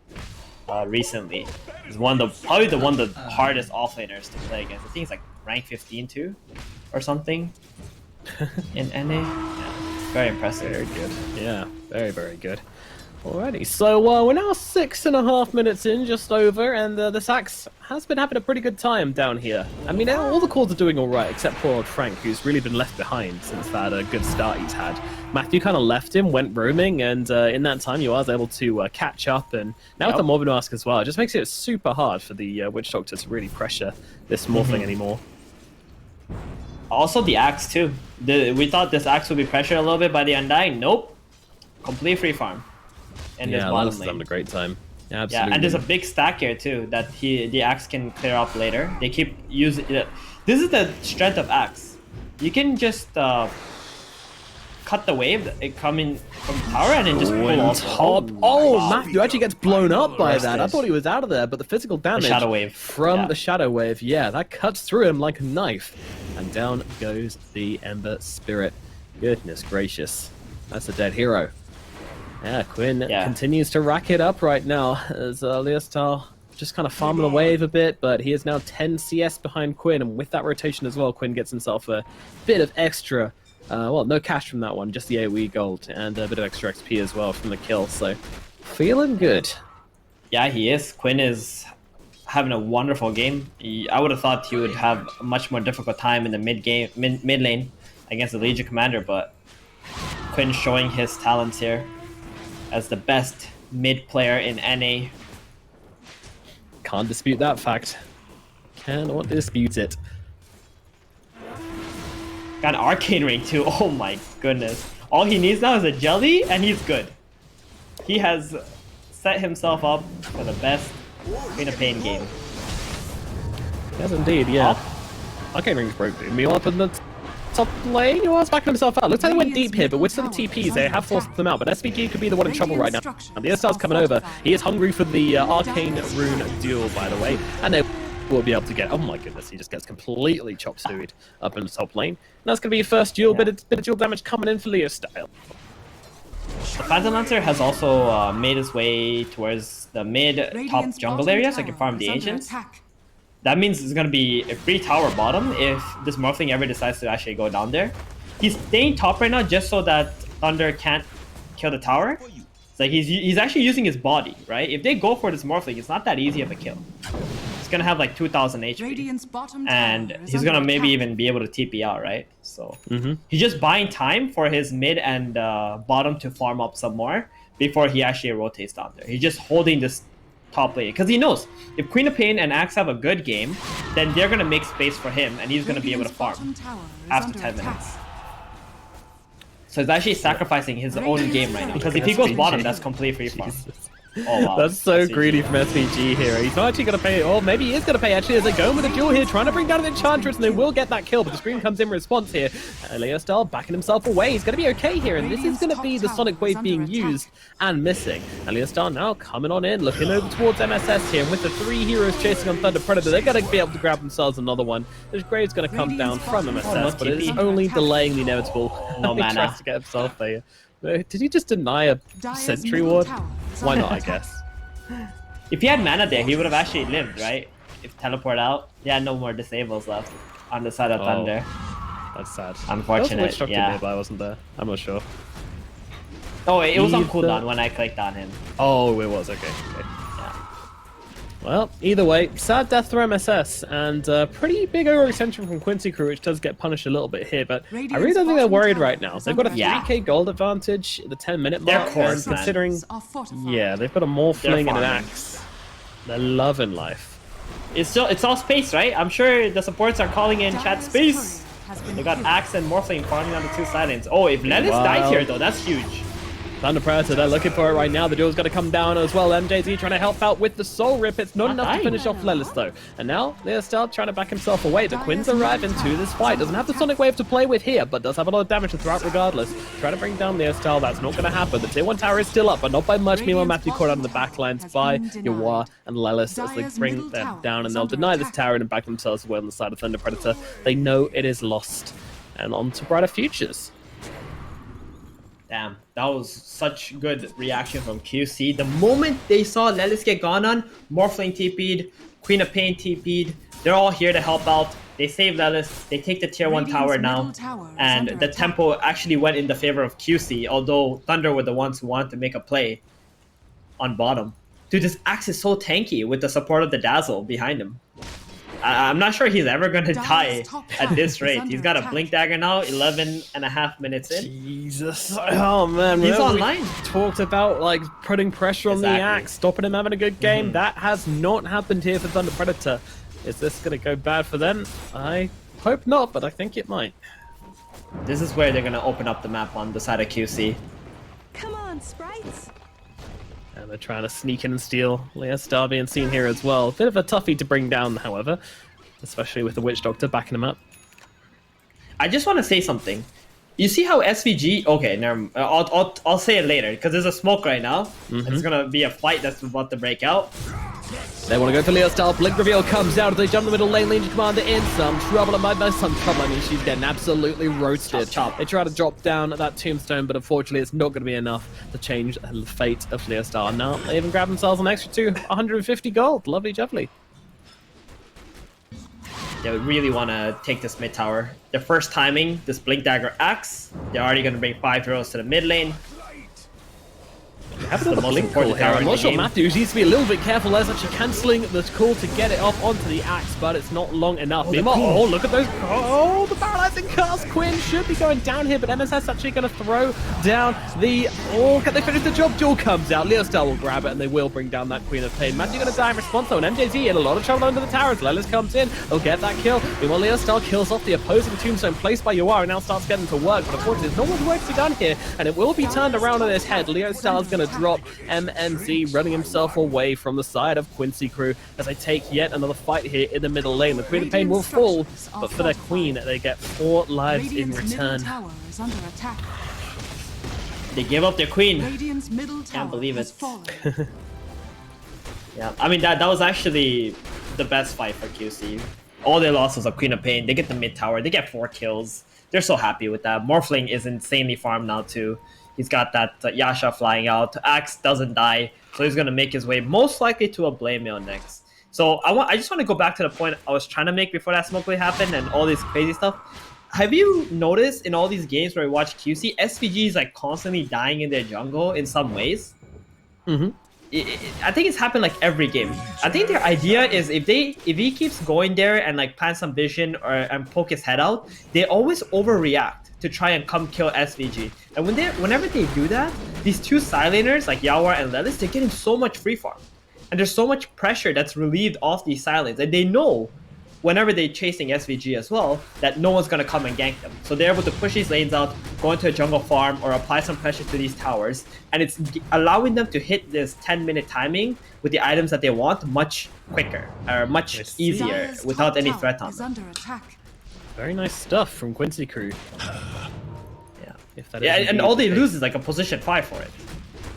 recently. He's probably one of the hardest offlaners to play against. I think he's like rank 15 too, or something in NA. Yeah, it's very impressive. Very good. Yeah, very, very good. Alrighty, so we're now 6.5 minutes in, just over, and the Sax has been having a pretty good time down here. I mean, all the calls are doing alright, except poor old Frank, who's really been left behind since that good start he's had. Matthew kind of left him, went roaming, and in that time you was able to catch up, and now with the Morbid Mask as well, it just makes it super hard for the Witch Doctor to really pressure this Morphling anymore. Also the Axe too. We thought this Axe would be pressured a little bit by the Undying. Nope. Complete free farm. And yeah, Lannis is having a great time. Yeah, absolutely. Yeah, and there's a big stack here too that the Axe can clear up later. They keep using it. This is the strength of Axe. You can just cut the wave coming from tower and then just pull off. Top. Oh, Matthew actually gets blown up by that. I thought he was out of there, but the physical damage Shadow Wave from the Shadow Wave, yeah, that cuts through him like a knife. And down goes the Ember Spirit. Goodness gracious. That's a dead hero. Yeah, Quinn continues to rack it up right now as Leostar just kind of farming the wave a bit, but he is now 10 CS behind Quinn, and with that rotation as well, Quinn gets himself a bit of extra, well, no cash from that one, just the AoE gold, and a bit of extra XP as well from the kill, so feeling good. Yeah, he is. Quinn is having a wonderful game. I would have thought he would have a much more difficult time in the mid lane against the Legion Commander, but Quinn showing his talents here as the best mid player in NA. Can't dispute that fact. Cannot dispute it. Got an Arcane Ring too. Oh my goodness. All he needs now is a Jelly and he's good. He has set himself up for the best Queen of Pain game. Yes, indeed, yeah. Arcane Ring's broke me up in the top lane. He was backing himself out. Looks like they went deep here, but with some TPs, they have forced them out. But SVG could be the one in trouble right now. And the Star's coming over. He is hungry for the Arcane Rune duel, by the way. And they will be able to get... Oh my goodness, he just gets completely chop sueyed up in the top lane. And that's going to be your first duel. Bit of duel damage coming in for Leo Style. The Phantom Lancer has also made his way towards the mid-top jungle area, so I can farm the Ancients. That means it's going to be a free tower bottom if this Morphling ever decides to actually go down there. He's staying top right now just so that Thunder can't kill the tower. It's like he's actually using his body, right? If they go for this Morphling, it's not that easy of a kill. He's going to have like 2,000 HP. And he's going to maybe even be able to TP out, right? So he's just buying time for his mid and bottom to farm up some more before he actually rotates down there. He's just holding this top lane because he knows if Queen of Pain and Axe have a good game, then they're going to make space for him and he's going to be able to farm after 10 minutes. So he's actually sacrificing his own game right now because if he goes bottom, that's complete free farm. Oh, wow. That's so SVG. greedy from SVG here. He's not actually going to pay, or maybe he is going to pay actually as they go with a duel here, trying to bring down an Enchantress, and they will get that kill, but the screen comes in response here. Leo Style backing himself away. He's going to be okay here, and this is going to be the Sonic Wave being used and missing. And Leo Style now coming on in, looking over towards MSS here, and with the 3 heroes chasing on Thunder Predator, they're going to be able to grab themselves another one. This Grave's going to come down from MSS, but it is only delaying the inevitable. No He mana. tries to get himself there. Did he just deny a Sentry Ward? Why not, I guess. If he had mana there, he would have actually lived, right? if teleport out. Yeah, no more disables left on the side of Thunder. That's sad. Unfortunate, There was a witch doctor yeah. nearby, wasn't there? I'm not sure. Oh, it was on Either- cooldown when I clicked on him. Oh, it was. Okay. Yeah. Well, either way, sad death for MSS, and pretty big overextension from Quincy Crew, which does get punished a little bit here, but I really don't think they're worried right now. They've got a 3k gold advantage, the 10-minute They're mark, course, and man. considering, Are fortified. yeah, they've got a Morphling and an farming. Axe. They're loving life. It's all space, right? I'm sure the supports are calling in chat Dire's space. turret has been They got killed. Axe and Morphling farming on the 2 silence. Oh, if Lelis dies Wow. here though, that's huge. Thunder Predator, they're looking for it right now. The duel's got to come down as well. MJZ trying to help out with the Soul Rip. It's not enough to dying. finish off Lelis, though. And now they're still trying to back himself away. But Quinn's arriving to this fight. Doesn't have the Sonic Wave to play with here, but does have a lot of damage to throw out regardless. Trying to bring down the Style. That's not going to happen. The tier 1 tower is still up, but not by much. Meanwhile, Matthew caught out in the backlines by Yawar and Lelis as they bring them down, and they'll deny this tower and back themselves away on the side of Thunder Predator. They know it is lost. And on to brighter futures. Damn, that was such good reaction from QC. The moment they saw Lelis get gone on, Morphling TP'd, Queen of Pain TP'd, they're all here to help out. They save Lelis, they take the tier 1 tower Radiant's now, middle tower is and under the attack. tempo actually went in the favor of QC, although Thunder were the ones who wanted to make a play on bottom. Dude, this Axe is so tanky with the support of the Dazzle behind him. I'm not sure he's ever going to die top at tower this is rate. under He's got a attack. Blink Dagger now, 11.5 minutes in. Jesus. Oh, man. He's remember we online. Talked about, like, putting pressure on the Exactly. Axe, stopping him having a good game. That has not happened here for Thunder Predator. Is this going to go bad for them? I hope not, but I think it might. This is where they're going to open up the map on the side of QC. Come on, sprites. And they're trying to sneak in and steal. Leah Star being seen here as well. Bit of a toughie to bring down, however. Especially with the Witch Doctor backing him up. I just want to say something. You see how SVG? Okay, never. I'll say it later because there's a smoke right now. And it's gonna be a fight that's about to break out. They want to go for Leo style. Blink reveal comes out. They jump the middle lane. Legion Commander in some trouble. And by some trouble, I mean she's getting absolutely roasted. Chop, chop. They try to drop down that tombstone, but unfortunately it's not going to be enough to change the fate of Leo Star. Now they even grab themselves an extra 150 gold. Lovely jubbly. They really want to take this mid tower. Their first timing, this Blink Dagger Axe. They're already gonna bring 5 heroes to the mid lane. Have the another most blink important call here. tower I'm in not the sure game. Matthews needs to be a little bit careful. There's actually cancelling the call to get it off onto the Axe, but it's not long enough. Oh, look at those. Oh, the paralyzing cast. Quinn should be going down here, but MSS actually going to throw down the... Oh, can they finish the job? Duel comes out. Leo Star will grab it, and they will bring down that Queen of Pain. Matthew going to die in response, though, and MJZ in a lot of trouble under the towers. Lelis comes in. They'll get that kill. Meanwhile, Leo Star kills off the opposing tombstone placed by Yawar, and now starts getting to work. But unfortunately, there's not much work to be done here, and it will be turned around on his head. Leo Star's going to drop MMZ, running himself away from the side of Quincy Crew as they take yet another fight here in the middle lane. The Queen of Pain will fall, but for their queen, they get 4 lives in Radiant's middle return. tower is under attack. They gave up their queen. Radiant's middle tower believe has it. fallen. Yeah, I mean that was actually the best fight for QC. All they lost was a Queen of Pain. They get the mid tower. They get 4 kills. They're so happy with that. Morphling is insanely farmed now too. He's got that Yasha flying out. Axe doesn't die, so he's gonna make his way most likely to a Blade Mail next. So I just want to go back to the point I was trying to make before that smoke play happened and all this crazy stuff. Have you noticed in all these games where we watch QC, SVG is like constantly dying in their jungle in some ways? Mm-hmm. I think it's happened like every game. I think their idea is if he keeps going there and like plant some vision and poke his head out, they always overreact to try and come kill SVG. And whenever they do that, these 2 side laners like Yawar and Lelis, they're getting so much free farm. And there's so much pressure that's relieved off these side lanes. And they know whenever they're chasing SVG as well, that no one's going to come and gank them. So they're able to push these lanes out, go into a jungle farm, or apply some pressure to these towers. And it's allowing them to hit this 10-minute timing with the items that they want much quicker, or much easier, Dire's without top any tower threat on is them. under attack. Very nice stuff from Quincy Crew. Yeah, If that yeah, is and indeed all they the lose case. is like a position 5 for it.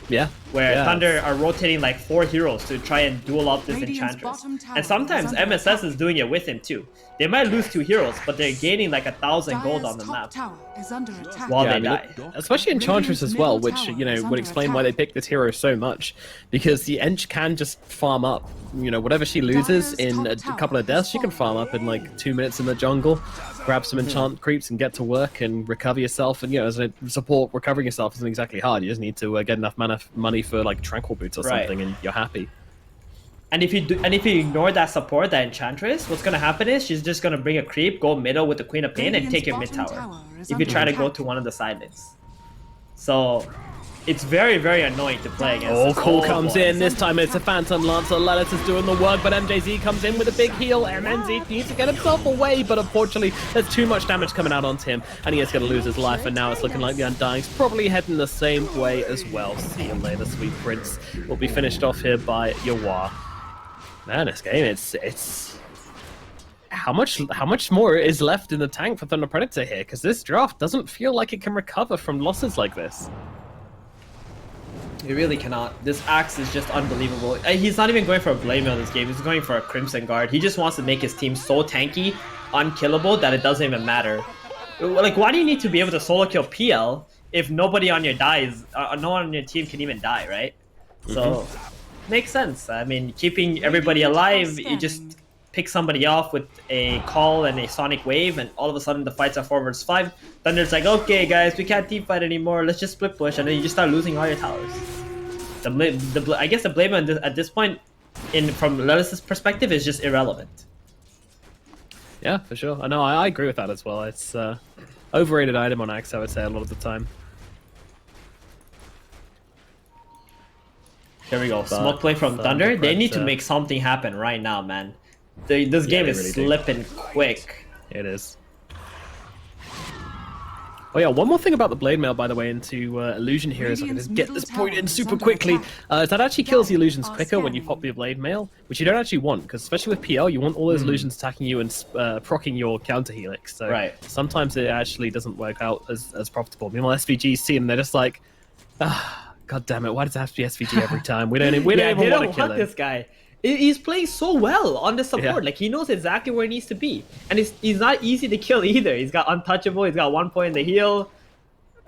Yeah, where Yes. Thunder are rotating like 4 heroes to try and duel up this Radiant's Enchantress. bottom tower And sometimes is under MSS attack. is doing it with him too. They might lose 2 heroes, but they're gaining like 1,000 gold Dyer's on the top map tower is under attack. while Yeah, they I mean, die. especially Enchantress as well, Radiant's which, middle you know, tower is would under explain why they attack. pick this hero so much. Because the Ench can just farm up, you know, whatever she loses Dyer's in top a tower couple of has deaths, she can fallen. farm up in like 2 minutes in the jungle, grab some enchant creeps and get to work and recover yourself. And, you know, as a support, recovering yourself isn't exactly hard. You just need to get enough money for like Tranquil Boots or Right. something, and you're happy. And if you ignore that support, that Enchantress, what's gonna happen is she's just gonna bring a creep, go middle with the Queen of Pain, and take your mid Radiant's tower. bottom tower is If you under try to go attack. to one of the side lanes. So it's very, very annoying to play against. Oh, this Call old comes boy. in. This time it's a Phantom Lancer. Lelis is doing the work, but MJZ comes in with a big heal. MNZ needs to get himself away, but unfortunately, there's too much damage coming out onto him, and he is going to lose his life. And now it's looking like the Undying's probably heading the same way as well. See you later, sweet prince. Will be finished off here by Yawar. Man, this game, it's how much more is left in the tank for Thunder Predator here? Because this draft doesn't feel like it can recover from losses like this. He really cannot. This Axe is just unbelievable. He's not even going for a Blade Mail this game. He's going for a Crimson Guard. He just wants to make his team so tanky, unkillable, that it doesn't even matter. Like, why do you need to be able to solo kill PL if nobody on your no one on your team can even die, right? So, makes sense. I mean, keeping everybody alive, you just pick somebody off with a call and a sonic wave, and all of a sudden the fights are 4 versus 5. Thunder's like, okay guys, we can't team fight anymore, let's just split push, and then you just start losing all your towers. I guess the blame at this point, from Lelis' perspective, is just irrelevant. Yeah, for sure. I know, I agree with that as well. It's overrated item on Axe, I would say, a lot of the time. Here we go, But smoke play from Thunder. They need to Predator. make something happen right now, man. This game they is really do. slipping quick. It is. Oh yeah, one more thing about the Blade Mail, by the way, into Illusion here is I can just get this point in super quickly. Is that actually kills the illusions quicker when you pop the Blade Mail, which you don't actually want, because especially with PL, you want all those illusions attacking you and proccing your counter helix. So Right. sometimes it actually doesn't work out as profitable. Meanwhile, SVGs see him, they're just like, God damn it, why does it have to be SVG every time? We don't even They want to don't kill want him. this guy. He's playing so well on the support. Yeah. Like, he knows exactly where he needs to be. And he's not easy to kill either. He's got untouchable. He's got 1 point in the heal.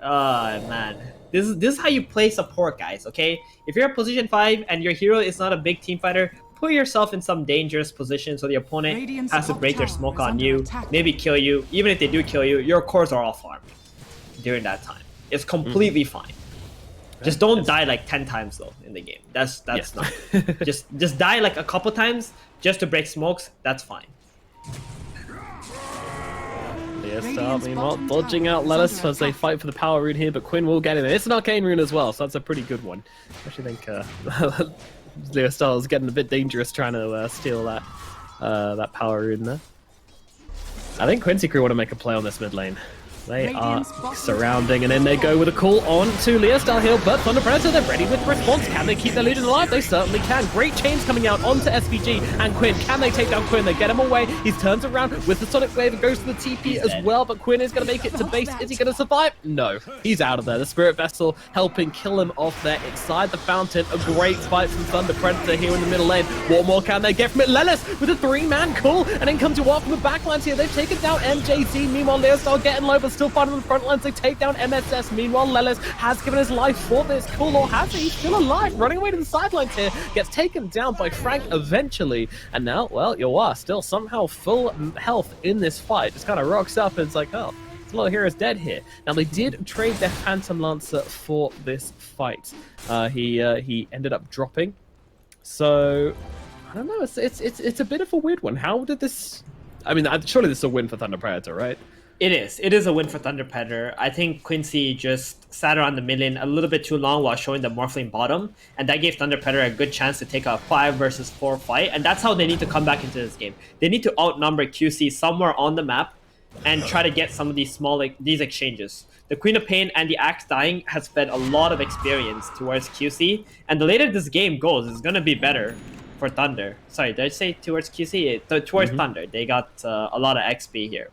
Man. This is how you play support, guys, okay? If you're at position 5 and your hero is not a big team fighter, put yourself in some dangerous position so the opponent Radiant's has to top break their tower smoke is on under you, attack. maybe kill you. Even if they do kill you, your cores are all farmed during that time. It's completely fine. Just don't die like 10 times though in the game. That's Yes. not. just die like a couple times just to break smokes. That's fine. Meanwhile, dodging out Lelis as they fight for the power rune here, but Quinn will get in. It's an arcane rune as well, so that's a pretty good one. I actually think Leo Star is getting a bit dangerous trying to steal that power rune there. I think Quincy crew want to make a play on this mid lane. They are Radiant's bottom surrounding, and then they go with a call on to Leostar here, but Thunder Predator, they're ready with the response. Can they keep their Legion alive? They certainly can. Great chains coming out onto SVG and Quinn. Can they take down Quinn? They get him away. He turns around with the Sonic Wave and goes to the TP as well, but Quinn is going to make it to base. Is he going to survive? No. He's out of there. The Spirit Vessel helping kill him off there inside the fountain. A great fight from Thunder Predator here in the middle lane. What more can they get from it? Lelis with a 3-man call, and then comes to walk from the backlines here. They've taken down MJZ. Meanwhile, Leostar getting low, but still fighting on the front lines. They take down MSS. Meanwhile, Lelis has given his life for this. Cool, or has he? He's still alive, running away to the sidelines here. Gets taken down by Frank eventually. And now, well, Yawar still somehow full health in this fight. Just kind of rocks up and it's like, oh, there's a lot of heroes dead here. Now, they did trade their Phantom Lancer for this fight. He ended up dropping. So, I don't know. It's a bit of a weird one. How did this... I mean, surely this is a win for Thunder Predator, right? It is. It is a win for Thunder Predator. I think Quincy just sat around the mid lane a little bit too long while showing the Morphling bottom, and that gave Thunder Predator a good chance to take a 5 versus 4 fight, and that's how they need to come back into this game. They need to outnumber QC somewhere on the map and try to get some of these these exchanges. The Queen of Pain and the Axe dying has fed a lot of experience towards QC, and the later this game goes, it's going to be better for Thunder. Sorry, did I say towards QC? Towards Thunder. They got a lot of XP here,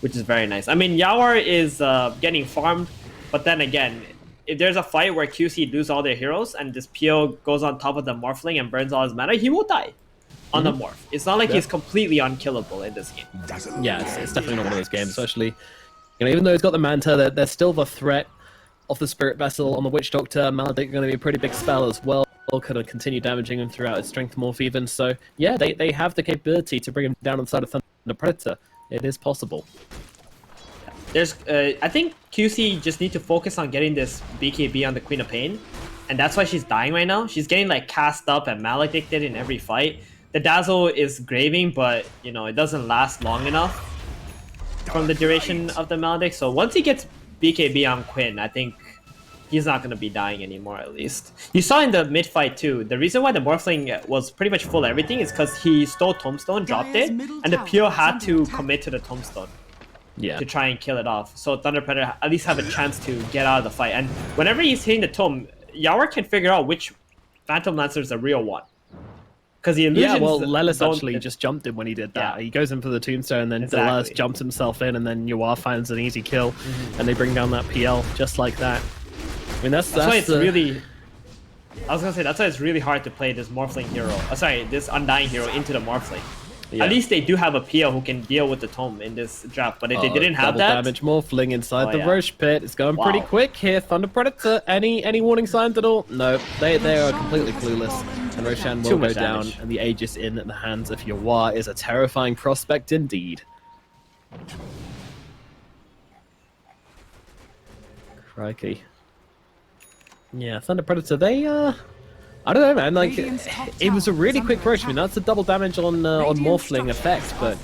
which is very nice. I mean, Yawar is getting farmed, but then again, if there's a fight where QC lose all their heroes and this PO goes on top of the Morphling and burns all his mana, he will die on the Morph. It's not like he's completely unkillable in this game. Yeah, it's definitely not one of those games, especially, you know, even though he's got the Manta, there's still the threat of the Spirit Vessel on the Witch Doctor. Maledict going to be a pretty big spell as well. Kind of continue damaging him throughout his Strength Morph even. So yeah, they have the capability to bring him down on the side of Thunder Predator. It is possible. There's, I think QC just need to focus on getting this BKB on the Queen of Pain, and that's why she's dying right now. She's getting like cast up and maledicted in every fight. The Dazzle is graving, but you know it doesn't last long enough from the duration of the maledict. So once he gets BKB on Quinn, I think he's not going to be dying anymore, at least. You saw in the mid fight too, the reason why the Morphling was pretty much full everything is because he stole Tombstone, dropped it, and the PO had to commit to the Tombstone to try and kill it off. So Thunder Predator at least have a chance to get out of the fight. And whenever he's hitting the Tomb, Yawar can figure out which Phantom Lancer is the real one. Because the illusions... Yeah, well, Lelis actually just jumped him when he did that. Yeah. He goes in for the Tombstone, and then Lelis jumps himself in, and then Yawar finds an easy kill, and they bring down that PL just like that. I mean, that's why it's really... I was gonna say, that's why it's really hard to play this Morphling hero. This Undying hero into the Morphling. Yeah. At least they do have a PO who can deal with the Tome in this draft, but if they didn't have that... damage Morphling inside the Roche Pit. It's going pretty quick here. Thunder Predator, any warning signs at all? No, they are completely clueless. And Roshan will go down, and the Aegis in the hands of Yawar is a terrifying prospect indeed. Crikey. Yeah, Thunder Predator, they, I don't know, man, like, it was a really quick approach. I mean, that's a double damage on Morphling effect, but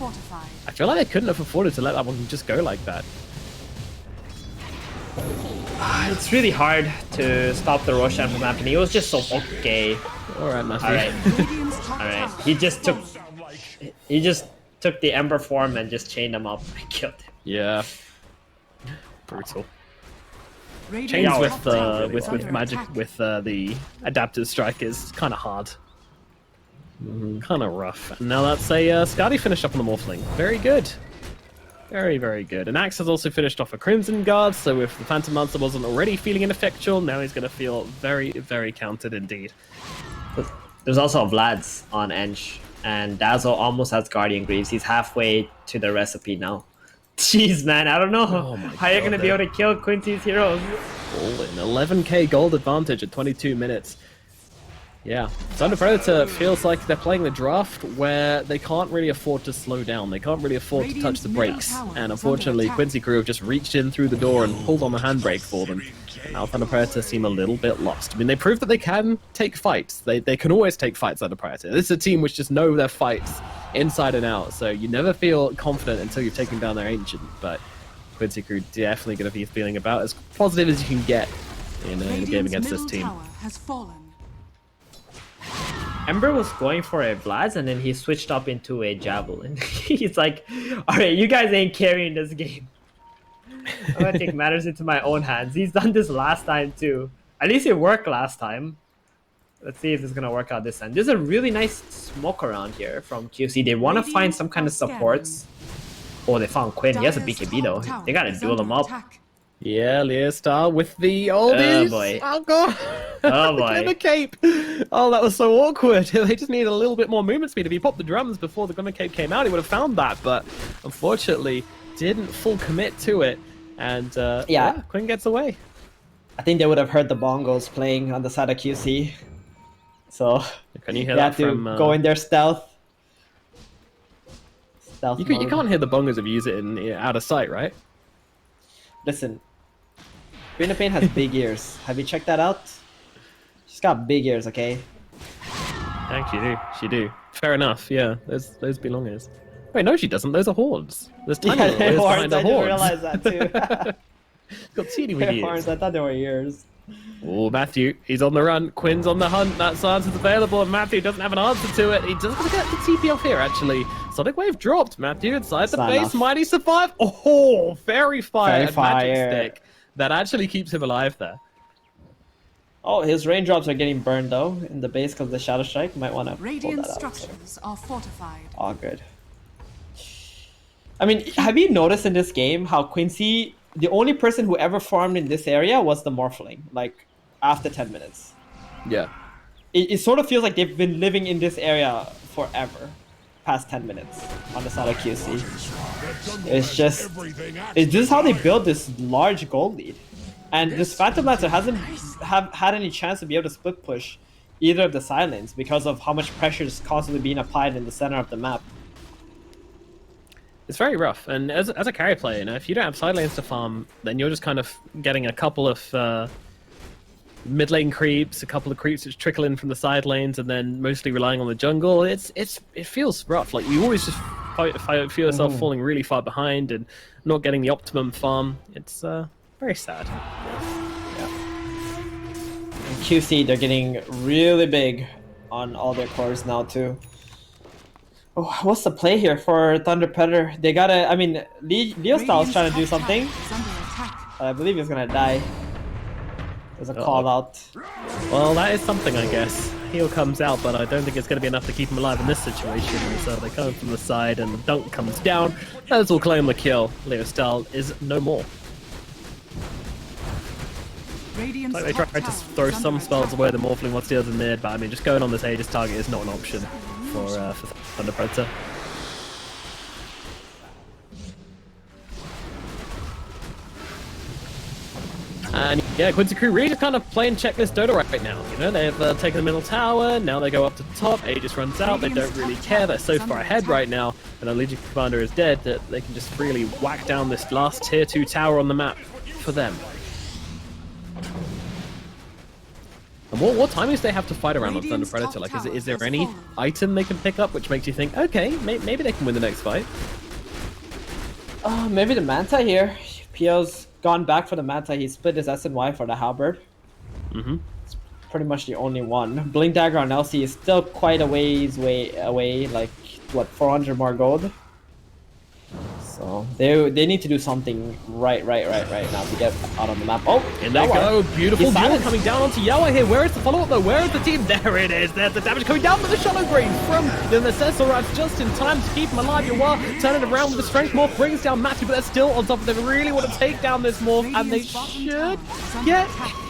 I feel like they couldn't have afforded to let that one just go like that. It's really hard to stop the Roshan from happening. It was just so okay. Alright, Matthew. Alright. He just took the Ember form and just chained him up and killed him. Yeah. Brutal. Chains with magic with the adaptive strike is kind of hard. Kind of rough. And now that's a Skadi finish up on the Morphling. Very good. Very, very good. And Axe has also finished off a Crimson Guard, so if the Phantom Lancer wasn't already feeling ineffectual, now he's going to feel very, very counted indeed. There's also Vlad's on Ench, and Dazzle almost has Guardian Greaves. He's halfway to the recipe now. Jeez, man, I don't know how you're going to be able to kill Quincy's heroes. All in 11k gold advantage at 22 minutes. Yeah, Thunder Predator feels like they're playing the draft where they can't really afford to slow down. They can't really afford to touch the brakes. And unfortunately, Quincy crew have just reached in through the door and pulled on the handbrake for them. Now Thunder Predator seem a little bit lost. I mean, they proved that they can take fights. They can always take fights, Thunder Predator. This is a team which just know their fights inside and out. So you never feel confident until you've taken down their Ancient. But Quincy crew definitely going to be feeling about as positive as you can get in a game against this team. Ember was going for a Vlad's and then he switched up into a Javelin. He's like, alright, you guys ain't carrying this game. I'm gonna take matters into my own hands. He's done this last time too. At least it worked last time. Let's see if it's gonna work out this time. There's a really nice smoke around here from QC. They want to find some kind of supports. Oh, they found Quinn. He has a BKB though. They gotta duel him up. Yeah, Leostar with the oldies. Oh boy. Oh god. Oh boy. The cape. Oh, that was so awkward. They just needed a little bit more movement speed. If he popped the drums before the Glimmer Cape came out, he would have found that. But unfortunately, didn't full commit to it. And yeah, Quinn gets away. I think they would have heard the bongos playing on the side of QC. So can you hear that from? Go in there stealth. You can't hear the bongos if you use it in out of sight, right? Listen. Queen of Pain has big ears. Have you checked that out? She's got big ears, okay? Thank you, she do. Fair enough, yeah. Those belong ears. Wait, no, she doesn't. Those are horns. There's tiny little ears behind the horns. I didn't realize that too. Got teeny weeny ears. Horns. I thought they were ears. Oh, Matthew, he's on the run. Quinn's on the hunt. That silence is available, and Matthew doesn't have an answer to it. He doesn't get the TP off here, actually. Sonic Wave dropped. Matthew inside the base. Mighty survive. Oh, very fire. Magic stick. That actually keeps him alive there. Oh, his raindrops are getting burned though in the base because of the Shadow Strike. Might want to pull that out. Structures are fortified. Oh, good. I mean, have you noticed in this game how Quincy the only person who ever farmed in this area was the Morphling, like after 10 minutes. Yeah. It sort of feels like they've been living in this area forever, past 10 minutes on the side of QC. It's just, this is how they build this large gold lead. And this Phantom Lancer hasn't had any chance to be able to split push either of the side lanes because of how much pressure is constantly being applied in the center of the map. It's very rough, and as a carry player, you know, if you don't have side lanes to farm, then you're just kind of getting a couple of mid lane creeps, a couple of creeps which trickle in from the side lanes, and then mostly relying on the jungle. It feels rough. Like you always just feel yourself falling really far behind and not getting the optimum farm. It's very sad. And QC, they're getting really big on all their cores now too. Oh, what's the play here for Thunder Predator? They gotta, I mean, Leo Style's trying to do something. But I believe he's gonna die. There's a call out. Well, that is something, I guess. Heal comes out, but I don't think it's going to be enough to keep him alive in this situation. So they come from the side, and Dunk comes down. As will claim the kill. Leo Style is no more. Like they tried to throw some spells away. The Morphling wants steals in mid, but I mean, just going on this Aegis target is not an option for Thunder Predator. And yeah, Quincy crew really just kind of playing checklist Dota right now. You know, they've taken the middle tower, now they go up to the top, Aegis runs out, they don't really care, they're so far ahead right now, and the Legion Commander is dead that they can just really whack down this last tier 2 tower on the map for them. And what timings do they have to fight around on Thunder Predator? Like, is there any item they can pick up which makes you think, okay, maybe they can win the next fight? Maybe the Manta here. PO's gone back for the Manta. He split his SNY for the Halberd. It's pretty much the only one. Blink Dagger on LC is still quite a ways away, like, what, 400 more gold? So they need to do something right now to get out on the map. Oh, and there go, beautiful duel coming down onto Yawa here. Where is the follow-up though? Where is the team? There it is. There's the damage coming down with the Shadow Grave from the Necessor arrives just in time to keep him alive. Yawa turning around with the Strength Morph, brings down Matthew, but they're still on top of them. They really want to take down this Morph, and they should get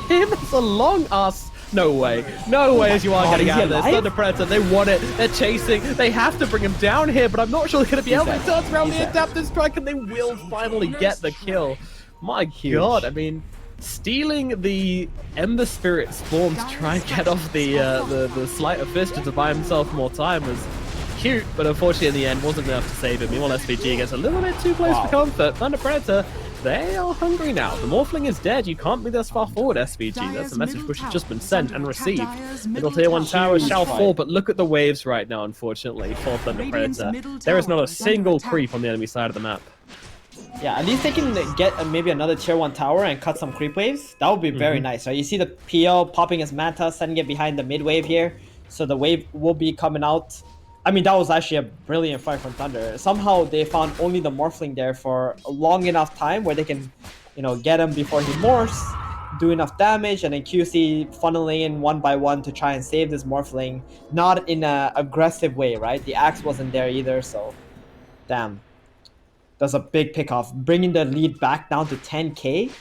him. It's a long ass. No way. No way as you are getting out of this. Thunder Predator, they want it. They're chasing. They have to bring him down here, but I'm not sure they're going to be able to turn around the adaptive strike, and they will finally get the kill. My god, I mean, stealing the Ember Spirit Spawn to try and get off the Sleight of Fist to buy himself more time was cute, but unfortunately in the end wasn't enough to save him. Meanwhile, SVG gets a little bit too close for comfort. Thunder Predator, they are hungry now. The Morphling is dead. You can't be this far forward, SVG. That's a message which has just been sent and received. Middle tier 1 tower shall fall, but look at the waves right now, unfortunately, for Thunder Predator. There is not a single creep on the enemy side of the map. Yeah, at least they can get maybe another tier 1 tower and cut some creep waves. That would be very nice, right? You see the PO popping his Manta, sending it behind the mid wave here. So the wave will be coming out. I mean, that was actually a brilliant fight from Thunder. Somehow they found only the Morphling there for a long enough time where they can, you know, get him before he morphs, do enough damage, and then QC funneling in one by one to try and save this Morphling. Not in an aggressive way, right? The axe wasn't there either, so damn. That's a big pickoff, bringing the lead back down to 10k.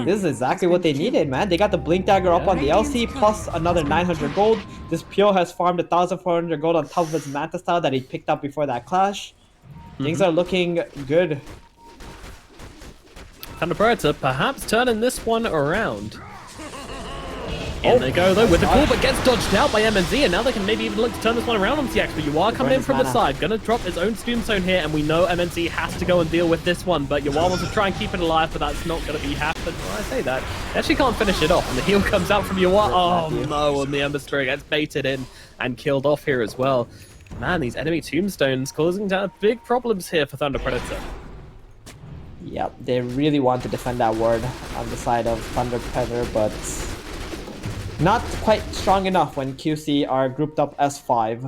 This is exactly what they needed, man. They got the Blink Dagger up on the LC, plus another 900 gold. This Pio has farmed 1,400 gold on top of his Manta style that he picked up before that clash. Things are looking good. Thunder Predator perhaps turning this one around. In they go though with the call, but gets dodged out by MNZ, and now they can maybe even look to turn this one around on TX, but you are coming in from the side, gonna drop his own Tombstone here, and we know MNZ has to go and deal with this one, but Yawar wants to try and keep it alive, but that's not gonna be happening. Well, I say that. They actually can't finish it off, and the heal comes out from Yawar. Oh no, and the Ember Spirit gets baited in and killed off here as well. Man, these enemy Tombstones causing big problems here for Thunder Predator. Yep, they really want to defend that ward on the side of Thunder Predator, but not quite strong enough when QC are grouped up as 5.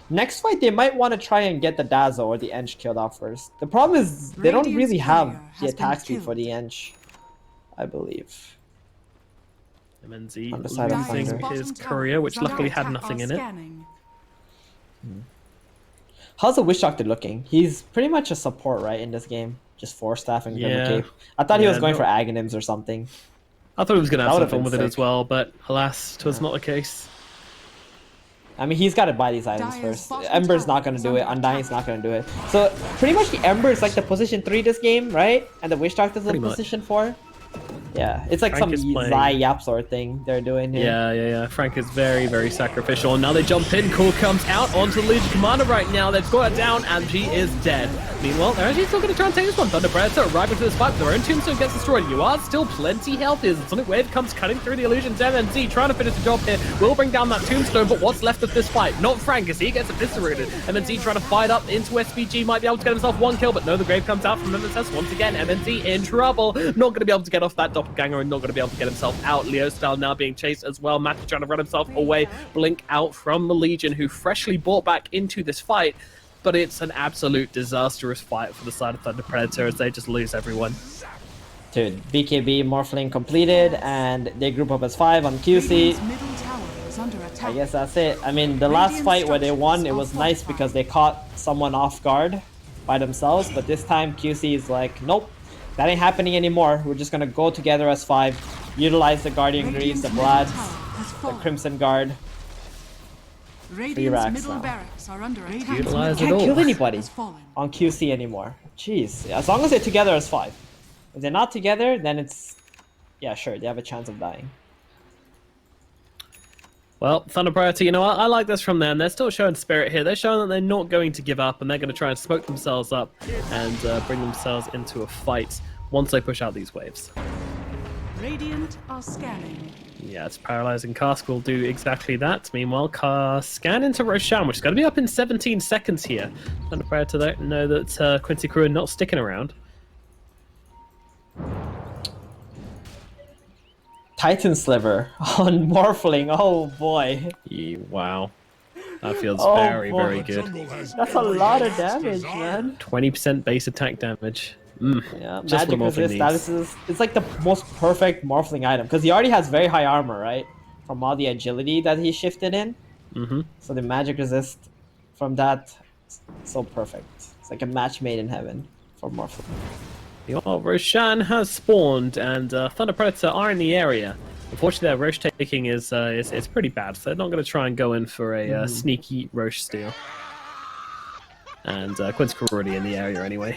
Next fight, they might want to try and get the Dazzle or the Ench killed off first. The problem is they don't really have the attack speed for the Ench, I believe. MNZ on the side of losing Thunder. his courier, which luckily had nothing in it. How's the Wish Doctor looking? He's pretty much a support, right, in this game? Just 4-staff and Yeah. Grim Cape. I thought he was Yeah, going no. for Aghanims or something. I thought he was going to That have some would've fun been with it as sick. well, but alas, it was not the case. I mean, he's got to buy these items Dire's first. bottom Ember's tower not going to is do it. under Undying's attack. not going to do it. So pretty much the Ember is like the position 3 this game, right? And the Witch Doctor's the Pretty much. position 4. Yeah, it's like Frank some is playing- Zai Yapsor thing they're doing here. Yeah. Frank is very, very sacrificial. And now they jump in. Cole comes out onto the Legion Commander right now. They've got her down, and she is dead. Meanwhile, they're actually still going to try and take this one. Thunder Predator arriving to this fight, but their own tombstone gets destroyed. You are still plenty healthy as the Sonic Wave comes cutting through the illusions. MNC trying to finish the job here. Will bring down that tombstone, but what's left of this fight? Not Frank, as he gets eviscerated. MNC trying to fight up into SPG. Might be able to get himself 1 kill, but no, the Grave comes out from MSS once again. MNC in trouble. Not going to be able to get off that doppelganger and not going to be able to get himself out. Leo style now being chased as well. Matty trying to run himself away. Blink out from the Legion, who freshly brought back into this fight. But it's an absolute disastrous fight for the side of Thunder Predator as they just lose everyone. Dude, BKB Morphling completed, and they group up as 5 on QC. Radiant's middle tower is under attack. I guess that's it. I mean, the last fight where they won, it was nice because they caught someone off guard by themselves. But this time, QC is like, nope, that ain't happening anymore. We're just gonna go together as 5, utilize the Guardian Greaves, the Blads, the Crimson Guard. Radiant's racks middle now. barracks are under attack. Utilize it Can't all. kill anybody Has fallen. on QC anymore. Jeez, as long as they're together as 5. If they're not together, then it's, yeah, sure, they have a chance of dying. Well, Thunder Predator, you know what? I like this from them. They're still showing spirit here. They're showing that they're not going to give up, and they're going to try and smoke themselves up and bring themselves into a fight once they push out these waves. Radiant are scanning. Yeah, it's paralyzing. Cask will do exactly that. Meanwhile, scan into Roshan, which is going to be up in 17 seconds here. Thunder Predator don't know that Quincy Crew are not sticking around. Titan Sliver on Morphling, oh boy. Wow. That feels Oh, very, boy. very good. That's a lot of damage, man. 20% base attack damage. Yeah, Just what magic Morphling resist needs. statuses. It's like the most perfect Morphling item because he already has very high armor, right? From all the agility that he shifted in. Mm-hmm. So the magic resist from that, so perfect. It's like a match made in heaven for Morphling. Well, Roshan has spawned, and Thunder Predator are in the area. Unfortunately, their Roche taking is pretty bad, so they're not going to try and go in for a sneaky Roche steal. And Quincy Crew already in the area anyway.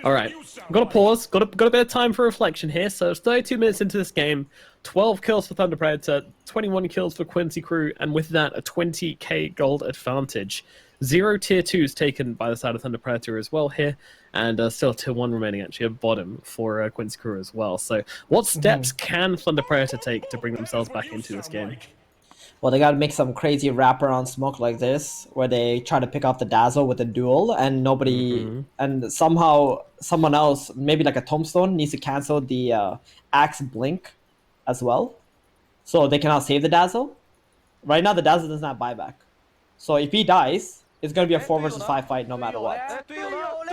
Alright, got to pause, got a bit of time for reflection here. So it's 32 minutes into this game, 12 kills for Thunder Predator, 21 kills for Quincy Crew, and with that, a 20k gold advantage. 0 tier 2s taken by the side of Thunder Predator as well here, and still tier 1 remaining actually at bottom for Quincy Crew as well. So what steps can Thunder Predator take to bring themselves back into this game? Well, they gotta make some crazy wraparound smoke like this, where they try to pick off the Dazzle with a duel, and nobody, and somehow someone else, maybe like a Tombstone, needs to cancel the Axe Blink as well, so they cannot save the Dazzle. Right now, the Dazzle doesn't have buyback, so if he dies, it's gonna be a 4 versus 5 fight no matter what.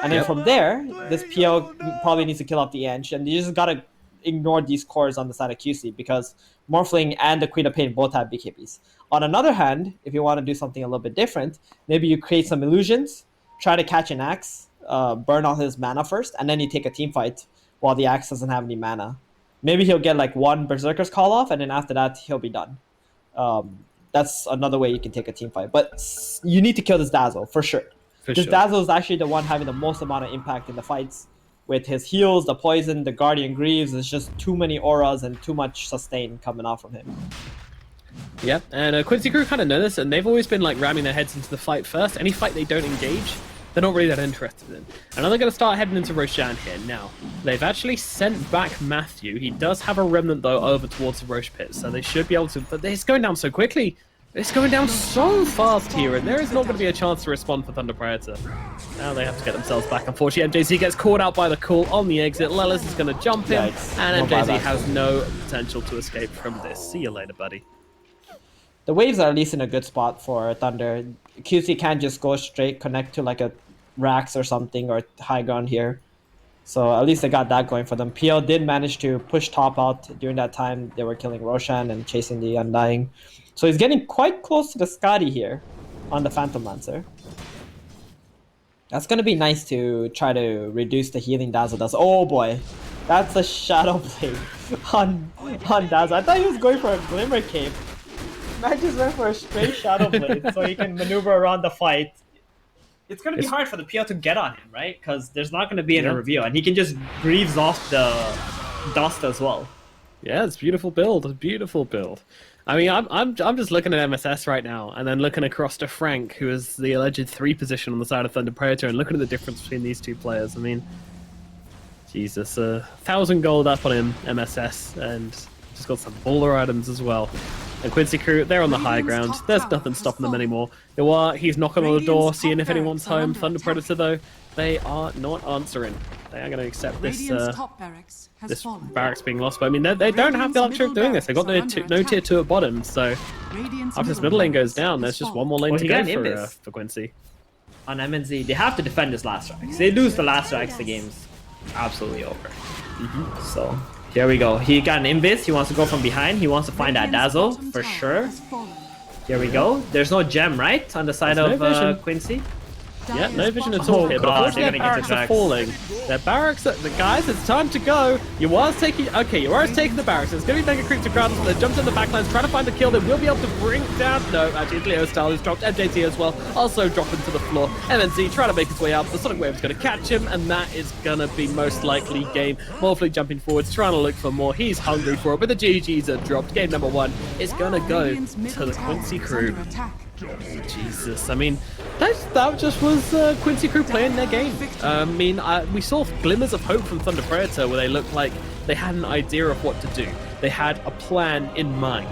And then from there, this PL probably needs to kill off the Edge, and you just gotta ignore these cores on the side of QC because Morphling and the Queen of Pain both have BKBs. On another hand, if you want to do something a little bit different, maybe you create some illusions, try to catch an Axe, burn all his mana first, and then you take a team fight while the Axe doesn't have any mana. Maybe he'll get like 1 Berserker's Call off, and then after that, he'll be done. That's another way you can take a team fight. But you need to kill this Dazzle, for sure. This Dazzle is actually the one having the most amount of impact in the fights. With his heals, the poison, the Guardian Greaves, there's just too many auras and too much sustain coming out from him. Yeah, and Quincy Crew kind of know this, and they've always been like ramming their heads into the fight first. Any fight they don't engage, they're not really that interested in. And now they're going to start heading into Roshan here. Now, they've actually sent back Matthew. He does have a remnant, though, over towards the Roche pit, so they should be able to... But it's going down so quickly. It's going down so fast here, and there is not going to be a chance to respond for Thunder Predator. Now they have to get themselves back. Unfortunately, MJZ gets caught out by the call on the exit. Lelis is going to jump in, and No MJZ buyback. has no potential to escape from this. See you later, buddy. The waves are at least in a good spot for Thunder. QC can't just go straight, connect to like a Rax or something, or high ground here. So at least they got that going for them. PL did manage to push top out during that time. They were killing Roshan and chasing the Undying. So he's getting quite close to the Scotty here on the Phantom Lancer. That's gonna be nice to try to reduce the healing Dazzle does. Oh boy, that's a Shadow Blade on Dazzle. I thought he was going for a Glimmer Cape. Man just went for a straight Shadow Blade so he can maneuver around the fight. It's gonna be hard for the PL to get on him, right? Because there's not gonna be any reveal, and he can just Greaves off the dust as well. Yeah, it's a beautiful build. A beautiful build. I mean, I'm just looking at MSS right now, and then looking across to Frank, who is the alleged 3 position on the side of Thunder Predator, and looking at the difference between these two players. I mean, Jesus, 1,000 gold up on him, MSS, and just got some baller items as well. And Quincy Crew, they're on the high ground. There's nothing stopping them anymore. You know what? He's knocking on the door, seeing if anyone's home. Thunder Predator, though, they are not answering. They are going to accept this barracks being lost. But I mean, they don't have the luxury of doing this. They've got no tier 2 at bottom. So after this middle lane goes down, there's just one more lane to go for Quincy. On MNZ, they have to defend this last strike. If they lose the last strikes, the game's absolutely over. So here we go. He got an invis. He wants to go from behind. He wants to find that Dazzle for sure. Here we go. There's no gem, right? On the side of Quincy. Yeah, no vision at all here, but unfortunately their barracks are falling. Their barracks, the guys, it's time to go. You are taking the barracks. It's going to be Mega Creep to ground, so they jumped in the backlines, trying to find the kill. They will be able to bring down, no, actually Leo Style is dropped, MJT as well, also dropping to the floor. MNZ trying to make his way out, the Sonic Wave is going to catch him, and that is going to be most likely game. Morphling jumping forwards, trying to look for more. He's hungry for it, but the GGs are dropped. Game number 1 is going to go to the Quincy Crew. Jesus, I mean, that just was Quincy Crew playing their game. I mean, we saw glimmers of hope from Thunder Predator where they looked like they had an idea of what to do. They had a plan in mind,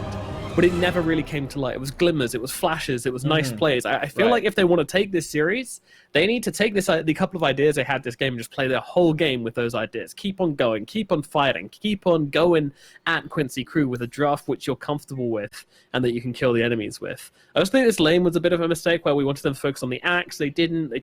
but it never really came to light. It was glimmers, it was flashes, it was nice plays. I feel like if they want to take this series, they need to take the couple of ideas they had this game and just play their whole game with those ideas. Keep on going, keep on fighting, keep on going at Quincy Crew with a draft which you're comfortable with and that you can kill the enemies with. I just think this lane was a bit of a mistake where we wanted them to focus on the axe. They didn't. They